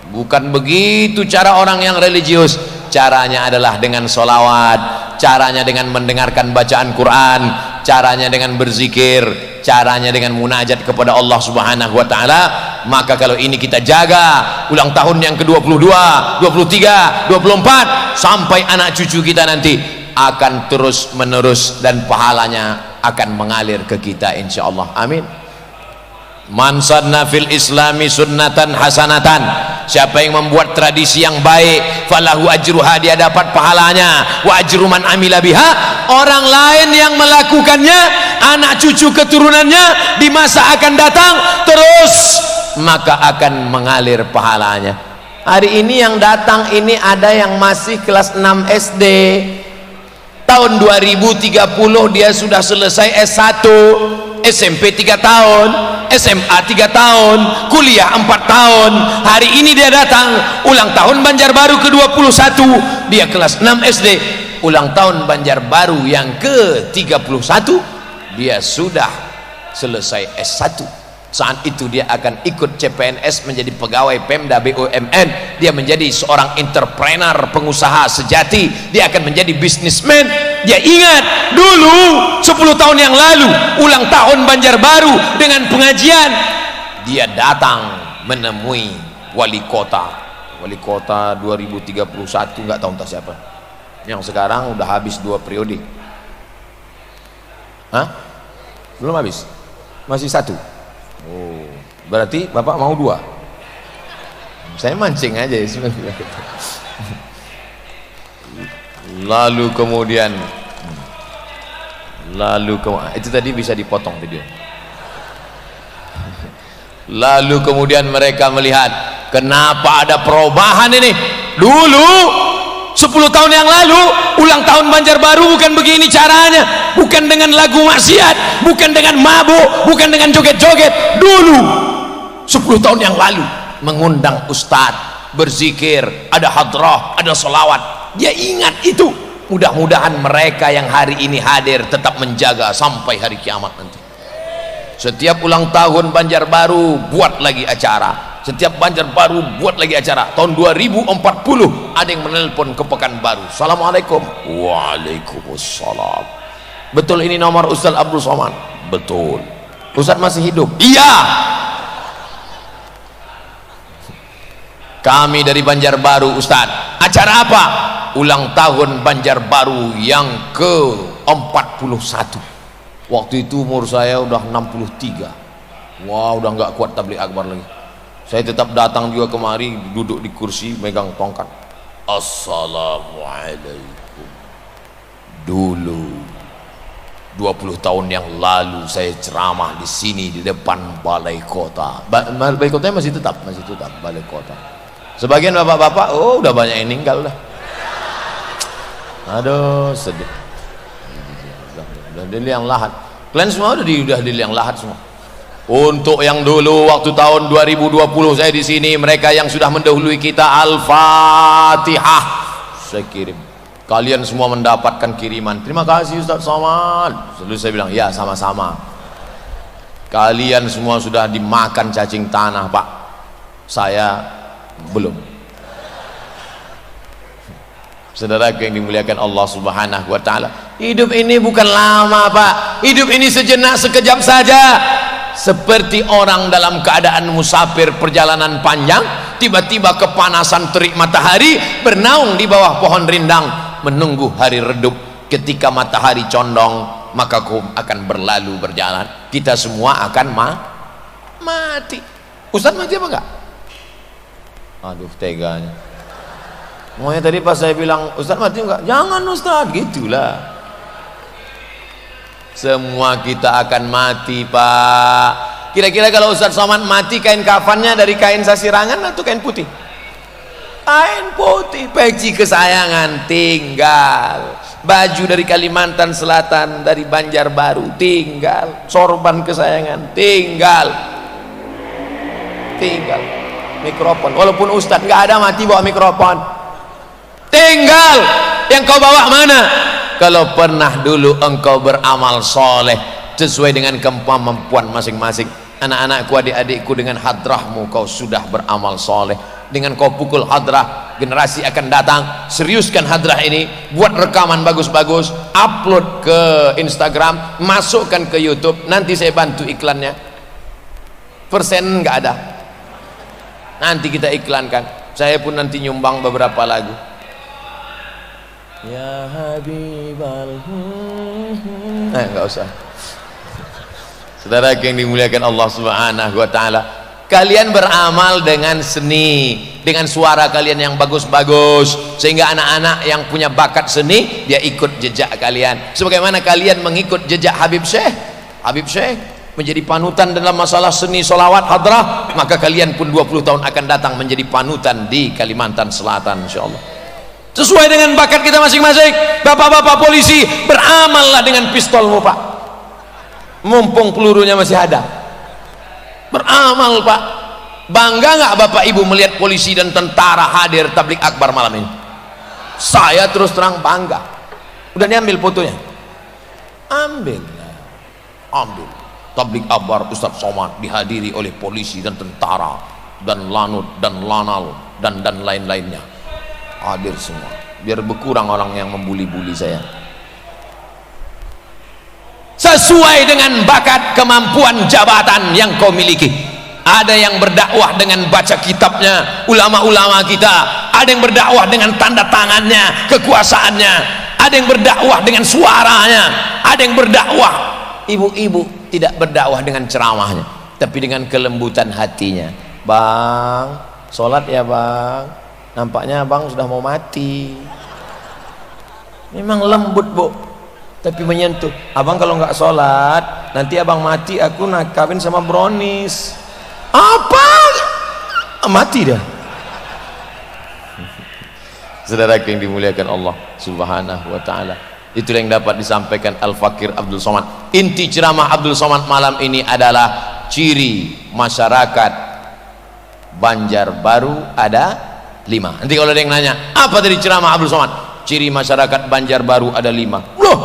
Bukan begitu cara orang yang religius. Caranya adalah dengan solawat, caranya dengan mendengarkan bacaan Quran, caranya dengan berzikir, caranya dengan munajat kepada Allah Subhanahu wa ta'ala. Maka kalau ini kita jaga, ulang tahun yang ke-22, 23, 24, sampai anak cucu kita nanti akan terus menerus dan pahalanya akan mengalir ke kita insyaallah. Amin. Man sanna fil islami sunnatan hasanatan, siapa yang membuat tradisi yang baik, falahu ajruha, dia dapat pahalanya, wa ajru man amila biha, orang lain yang melakukannya, anak cucu keturunannya di masa akan datang terus, maka akan mengalir pahalanya. Hari ini yang datang ini ada yang masih kelas 6 SD, tahun 2030 dia sudah selesai S1, SMP 3 tahun, SMA 3 tahun, kuliah 4 tahun. Hari ini dia datang ulang tahun Banjarbaru ke-21, dia kelas 6 SD, ulang tahun Banjarbaru yang ke-31, dia sudah selesai S1. Saat itu dia akan ikut CPNS menjadi pegawai Pemda BUMN, dia menjadi seorang entrepreneur, pengusaha sejati, dia akan menjadi businessman. Dia ingat dulu 10 tahun yang lalu ulang tahun Banjarbaru dengan pengajian, dia datang menemui wali kota 2031, nggak tahu entah siapa, yang sekarang udah habis 2 periode. Belum habis, masih 1. Berarti Bapak mau 2. Saya mancing aja ya. Lalu kemudian itu tadi bisa dipotong video. Lalu kemudian mereka melihat kenapa ada perubahan ini. Dulu 10 tahun yang lalu ulang tahun Banjarbaru bukan begini caranya, bukan dengan lagu maksiat, bukan dengan mabuk, bukan dengan joget-joget. Dulu 10 tahun yang lalu mengundang ustadz, berzikir, ada hadrah, ada salawat. Dia ingat itu. Mudah-mudahan mereka yang hari ini hadir tetap menjaga sampai hari kiamat nanti. Setiap ulang tahun Banjarbaru buat lagi acara, setiap Banjarbaru buat lagi acara. Tahun 2040 ada yang menelpon ke Pekanbaru, assalamualaikum. Waalaikumsalam. Betul ini nomor Ustaz Abdul Somad? Betul. Ustaz masih hidup? Iya. Kami dari Banjarbaru Ustaz. Acara apa? Ulang tahun Banjarbaru yang ke-41. Waktu itu umur saya udah 63. Wah, udah nggak kuat tabligh akbar lagi. Saya tetap datang juga kemari, duduk di kursi, megang tongkat. Assalamualaikum. Dulu 20 tahun yang lalu saya ceramah di sini di depan balai kota. Balai kotanya masih tetap balai kota. Sebagian bapak-bapak, udah banyak yang meninggal dah. Aduh, sedih. Udah di liang lahat. Kalian semua udah di liang lahat semua. Untuk yang dulu waktu tahun 2020 saya di sini, mereka yang sudah mendahului kita, Al-Fatihah saya kirim. Kalian semua mendapatkan kiriman. Terima kasih Ustaz Somad. Lalu saya bilang, ya sama-sama. Kalian semua sudah dimakan cacing tanah, Pak. Saya belum. Saudara yang dimuliakan Allah Subhanahu wa taala, hidup ini bukan lama, Pak. Hidup ini sejenak, sekejap saja. Seperti orang dalam keadaan musafir perjalanan panjang, tiba-tiba kepanasan terik matahari, bernaung di bawah pohon rindang menunggu hari redup. Ketika matahari condong, maka kau akan berlalu berjalan. Kita semua akan mati. Ustaz mati apa enggak? Aduh, teganya. Maunya tadi pas saya bilang, Ustaz mati enggak? Jangan Ustaz, gitulah. Semua kita akan mati, Pak. Kira-kira kalau Ustaz Somad mati, kain kafannya dari kain sasirangan atau kain putih? Kain putih. Peci kesayangan tinggal. Baju dari Kalimantan Selatan, dari Banjarbaru tinggal. Sorban kesayangan tinggal. Mikrofon, walaupun Ustaz nggak ada mati bawa mikrofon. Tinggal. Yang kau bawa mana? Kalau pernah dulu engkau beramal soleh sesuai dengan kemampuan masing-masing. Anak-anakku, adik-adikku, dengan hadrahmu kau sudah beramal soleh. Dengan kau pukul hadrah, generasi akan datang. Seriuskan hadrah ini, buat rekaman bagus-bagus, upload ke Instagram, masukkan ke YouTube. Nanti saya bantu iklannya. Persen nggak ada, nanti kita iklankan. Saya pun nanti nyumbang beberapa lagu. Ya Habibal, enggak usah. Saudara yang dimuliakan Allah Subhanahu wa taala, kalian beramal dengan seni, dengan suara kalian yang bagus-bagus, sehingga anak-anak yang punya bakat seni dia ikut jejak kalian. Sebagaimana kalian mengikut jejak Habib Syekh menjadi panutan dalam masalah seni solawat hadrah, maka kalian pun 20 tahun akan datang menjadi panutan di Kalimantan Selatan, insyaallah. Sesuai dengan bakat kita masing-masing. Bapak-bapak polisi, beramallah dengan pistolmu, Pak. Mumpung pelurunya masih ada. Beramal, Pak. Bangga nggak Bapak Ibu melihat polisi dan tentara hadir tablik akbar malam ini? Saya terus terang bangga. Udah diambil fotonya? Ambil. Tablik akbar Ustaz Somad dihadiri oleh polisi dan tentara dan lanut dan lanal dan lain-lainnya. Hadir semua, biar berkurang orang yang membuli-buli saya. Sesuai dengan bakat, kemampuan, jabatan yang kau miliki. Ada yang berdakwah dengan baca kitabnya, ulama-ulama kita. Ada yang berdakwah dengan tanda tangannya, kekuasaannya. Ada yang berdakwah dengan suaranya. Ada yang berdakwah, ibu-ibu tidak berdakwah dengan ceramahnya, tapi dengan kelembutan hatinya. Bang, sholat ya bang. Nampaknya abang sudah mau mati. Memang lembut, Bu, tapi menyentuh. Abang kalau nggak sholat, nanti abang mati, aku nak kawin sama Bronis. Apa? Mati dah. Saudara yang dimuliakan Allah Subhanahu wa taala, itulah yang dapat disampaikan Al-Fakir Abdul Somad. Inti ceramah Abdul Somad malam ini adalah ciri masyarakat Banjarbaru ada 5. Nanti kalau ada yang nanya, apa dari ceramah Abdul Somad? Ciri masyarakat Banjarbaru ada 5. Loh,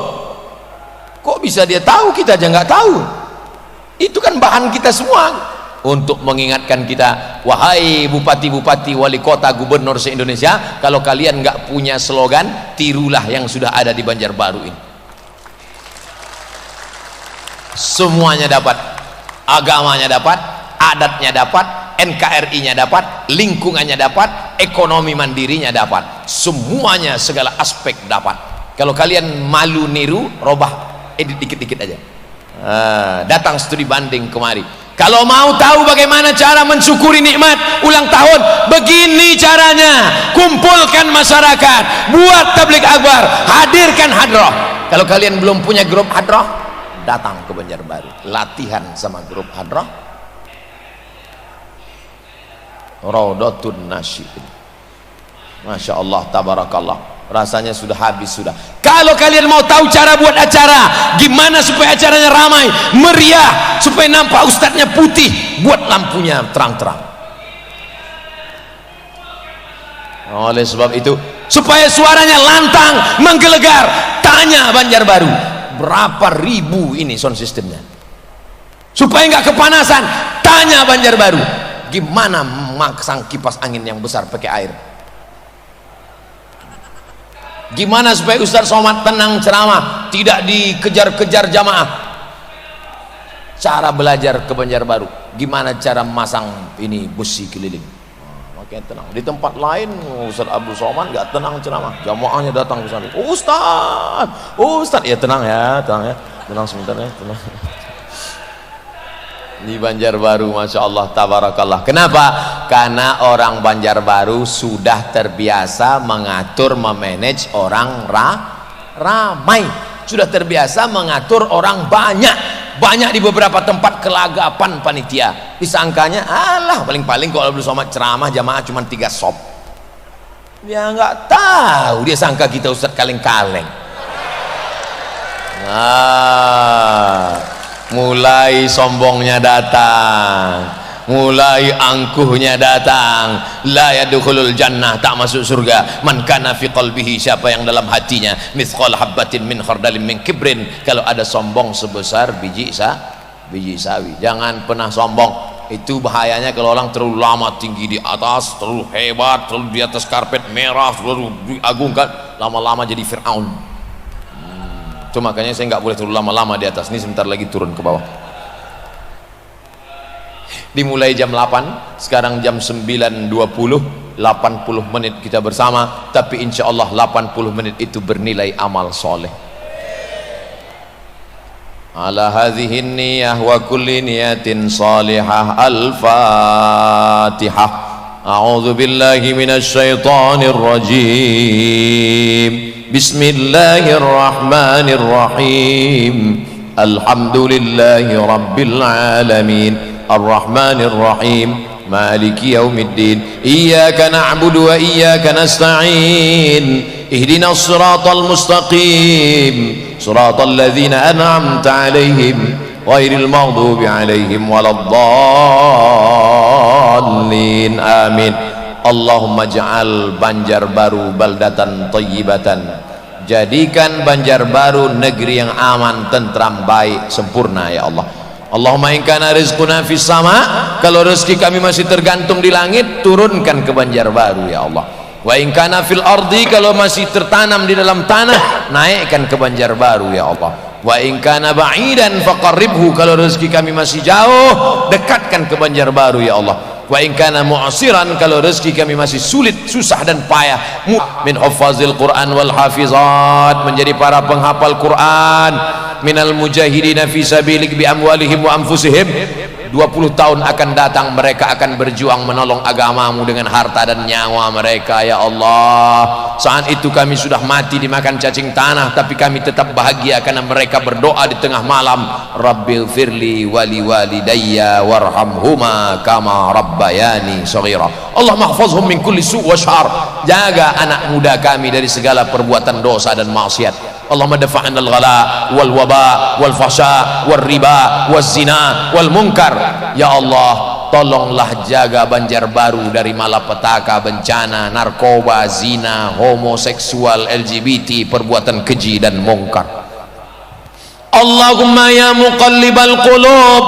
kok bisa dia tahu, kita aja nggak tahu? Itu kan bahan kita semua untuk mengingatkan kita. Wahai bupati-bupati, wali kota, gubernur se-Indonesia, kalau kalian nggak punya slogan, tirulah yang sudah ada di Banjarbaru ini. Semuanya dapat, agamanya dapat, adatnya dapat, NKRI-nya dapat, lingkungannya dapat, ekonomi mandirinya dapat, semuanya, segala aspek dapat. Kalau kalian malu niru, robah, edit dikit-dikit aja. Datang studi banding kemari. Kalau mau tahu bagaimana cara mensyukuri nikmat ulang tahun, begini caranya. Kumpulkan masyarakat, buat tablik akbar, hadirkan hadrah. Kalau kalian belum punya grup hadrah, datang ke Banjarbaru, latihan sama grup hadrah. Raudatun Nasyid, Masya Allah, tabarakallah. rasanya sudah habis sudah. Kalau kalian mau tahu cara buat acara, gimana supaya acaranya ramai, meriah, supaya nampak ustadznya putih, buat lampunya terang-terang. Oleh sebab itu, supaya suaranya lantang, menggelegar, tanya Banjarbaru, berapa ribu ini sound systemnya? Supaya nggak kepanasan, tanya Banjarbaru, gimana memasang kipas angin yang besar pakai air? Gimana supaya Ustaz Somad tenang ceramah, tidak dikejar-kejar jamaah? Cara belajar ke Banjarbaru, gimana cara memasang ini busi keliling? Makanya tenang. Di tempat lain Ustaz Abdul Somad nggak tenang ceramah, jamaahnya datang ke sana. Ustaz, ya tenang ya, tenang sebentar ya, tenang. Di Banjarbaru, masya Allah, tabarakallah. Kenapa? Karena orang Banjarbaru sudah terbiasa mengatur, memanage orang ramai, sudah terbiasa mengatur orang banyak di beberapa tempat kelagapan panitia. Disangkanya, alah paling-paling kalau Abdul Somad ceramah jamaah cuma 3 sop. Dia nggak tahu, dia sangka kita ustadz kaleng-kaleng. Mulai sombongnya datang, mulai angkuhnya datang. La yadkhulul jannah, tak masuk surga, man kana fi qalbihi, siapa yang dalam hatinya mithqal habbatin min khardalin min kibrin, kalau ada sombong sebesar biji sawi. Jangan pernah sombong, itu bahayanya. Kalau orang terlalu lama tinggi di atas, terlalu hebat, terlalu di atas karpet merah, terlalu diagungkan, lama-lama jadi Fir'aun. Cuma makanya saya nggak boleh terlalu lama-lama di atas. Ini sebentar lagi turun ke bawah. Dimulai jam 8, sekarang jam 9.20, 80 menit kita bersama, tapi insya Allah 80 menit itu bernilai amal soleh. Ala hadhihi niyah wa kulli niyatin salihah. Al-Fatihah. A'udzu billahi minasy syaithanir rajim. Bismillahirrahmanirrahim. Alhamdulillahi rabbil alamin. Arrahmanir rahim. Maliki yaumiddin. Iyyaka na'budu wa iyyaka nasta'in. Ihdinas siratal mustaqim. Siratal ladzina an'amta 'alaihim ghairil maghdubi 'alaihim waladdallin. Amin. Allahumma ja'al Banjarbaru baldatan thayyibatan, jadikan Banjarbaru negeri yang aman, tentram, baik, sempurna ya Allah. Allahumma in kana rizquna fis sama, kalau rezeki kami masih tergantung di langit, turunkan ke Banjarbaru ya Allah. Wa in kana fil ardi, kalau masih tertanam di dalam tanah, naikkan ke Banjarbaru ya Allah. Wa in kana ba'idan faqarribhu, kalau rezeki kami masih jauh, dekatkan ke Banjarbaru ya Allah. Wa in kana mu'siran, kalau rezeki kami masih sulit, susah dan payah, min huffazil Quran wal hafizat, menjadi para penghafal Quran, minal mujahidina fi sabilik bi amwalihim wa anfusihim. 20 tahun akan datang mereka akan berjuang menolong agamamu dengan harta dan nyawa mereka ya Allah. Saat itu kami sudah mati dimakan cacing tanah, tapi kami tetap bahagia karena mereka berdoa di tengah malam, Rabbil firli wali walidayya warhamhuma kama rabbayani shaghira. Allah mahfazhum min kulli su' wa syar, jaga anak muda kami dari segala perbuatan dosa dan maksiat. Allahumma dafa'an al-ghala wal waba wal fahsya wal riba wal zina wal munkar. Ya Allah, tolonglah jaga Banjarbaru dari malapetaka, bencana, narkoba, zina, homoseksual, LGBT, perbuatan keji dan munkar. Allahumma ya muqallibal qulub,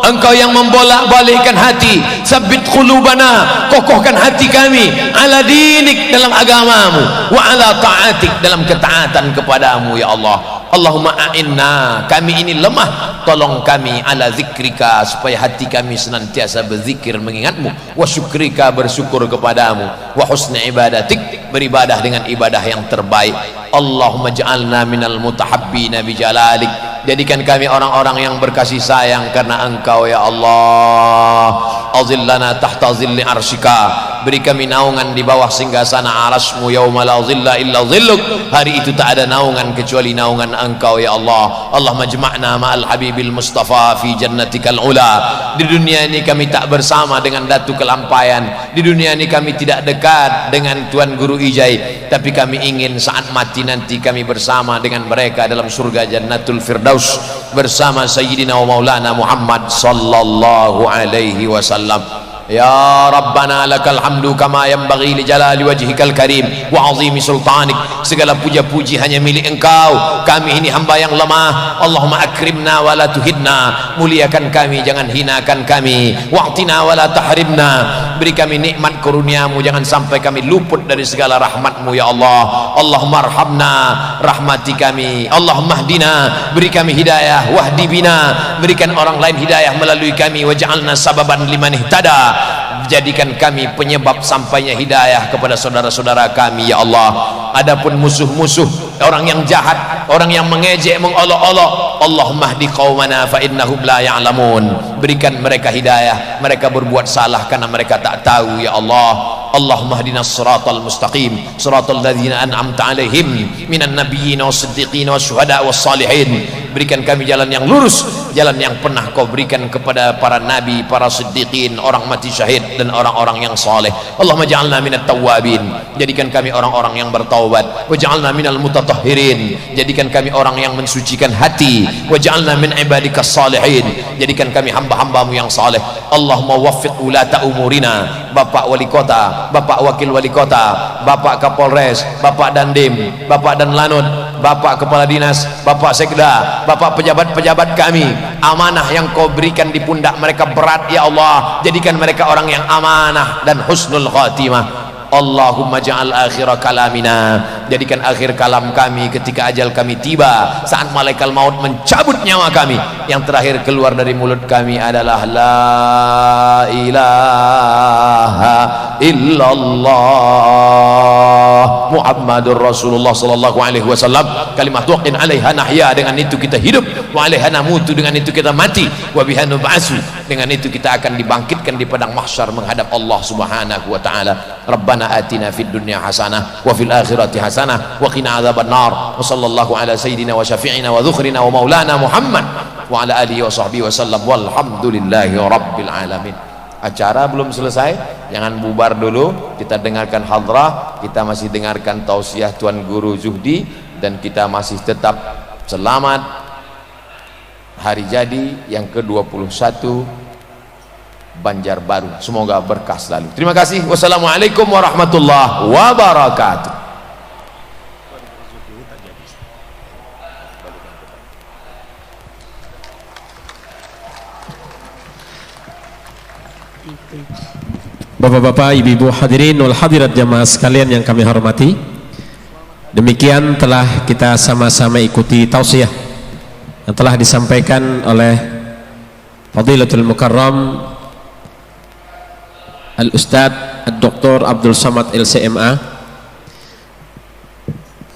engkau yang membolak-balikkan hati, sabbit qulubana, kokohkan hati kami, ala dinik, dalam agamamu, wa ala ta'atik, dalam ketaatan kepadamu ya Allah. Allahumma a'inna, kami ini lemah, tolong kami, ala zikrika, supaya hati kami senantiasa berzikir mengingatmu, wa syukrika, bersyukur kepadamu, wa husni ibadatik, beribadah dengan ibadah yang terbaik. Allahumma ja'alna minal mutahabbina bijalalik, jadikan kami orang-orang yang berkasih sayang karena engkau ya Allah. Azillana tahta zilli arsyika, beri kami naungan di bawah singgasana arasmu, yauma la zilla illa zilluk, hari itu tak ada naungan kecuali naungan engkau ya Allah. Allahumma jama'na ma'al habibil mustafa fi jannatikal ula. Di dunia ini kami tak bersama dengan Datu Kelampayan, di dunia ini kami tidak dekat dengan Tuan Guru Ijai, tapi kami ingin saat mati nanti kami bersama dengan mereka dalam surga Jannatul Firdaus bersama Sayyidina wa Maulana Muhammad sallallahu alaihi wasallam. Ya Rabbana lakal hamdu kama yanbaghi li jalali wajhikal karim wa azimi sultanik. Segala puja-puji hanya milik Engkau, kami ini hamba yang lemah. Allahumma akrimna wa la tuhidna, muliakan kami jangan hinakan kami, wa'tina wa la tahrimna, beri kami nikmat kurniamu jangan sampai kami luput dari segala rahmatmu ya Allah. Allahumma arhamna, rahmati kami. Allahumma hdina, beri kami hidayah. Wahdi bina, berikan orang lain hidayah melalui kami. Waj'alna sababan liman ihtada, jadikan kami penyebab sampainya hidayah kepada saudara-saudara kami ya Allah. Adapun musuh-musuh, orang yang jahat, orang yang mengejek, mengolok-olok, Allahumma hdi qaumana fa innahum la ya'lamun, berikan mereka hidayah, mereka berbuat salah karena mereka tak tahu ya Allah. Allahumma hdinas siratal mustaqim, siratal ladzina an'amta alaihim minan nabiyyin was-siddiqin wasyuhada was-salihin, berikan kami jalan yang lurus, jalan yang pernah kau berikan kepada para nabi, para siddiqin, orang mati syahid dan orang-orang yang saleh. Allahumma ja'alna minat tawwabin, jadikan kami orang-orang yang bertaubat. Waj'alna minal mutatahhirin, jadikan kami orang yang mensucikan hati. Waj'alna min ibadikas salihin, jadikan kami hamba-hambamu yang saleh. Allahumma waffiq ulata umurina, Bapak Wali Kota, Bapak Wakil Wali Kota, Bapak Kapolres, Bapak Dandim, Bapak Danlanut, Bapak Kepala Dinas, Bapak Sekda, Bapak pejabat-pejabat kami, amanah yang kau berikan di pundak mereka berat ya Allah, jadikan mereka orang yang amanah dan husnul khatimah. Allahumma ja'al akhir kalamina, jadikan akhir kalam kami ketika ajal kami tiba, saat malaikat maut mencabut nyawa kami, yang terakhir keluar dari mulut kami adalah la ilaha illallah Muhammadur Rasulullah sallallahu alaihi wasallam. Kalimat waqin alaiha nahya, dengan itu kita hidup, wa alaiha namutu, dengan itu kita mati, wa biha nub'atsu, dengan itu kita akan dibangkitkan di padang mahsyar menghadap Allah Subhanahu wa taala. Rabbana atina fid dunya hasanah wa fil akhirati hasanah wa qina adzabannar. Wa sallallahu ala sayyidina wa syafi'ina wa dzukhrina wa maulana Muhammad wa ala alihi wa sahbihi wasallam walhamdulillahi rabbil alamin. Acara belum selesai, jangan bubar dulu, kita dengarkan hadrah, kita masih dengarkan tausiah Tuan Guru Zuhdi, dan kita masih tetap selamat hari jadi yang ke-21 Banjarbaru. Semoga berkah selalu. Terima kasih. Wassalamualaikum warahmatullahi wabarakatuh. Bapak-bapak, ibu-ibu, hadirin wal hadirat jamaah sekalian yang kami hormati, demikian telah kita sama-sama ikuti tausiah yang telah disampaikan oleh Fadilatul Mukarram Al-Ustadz Dr. Abdul Samad LCMA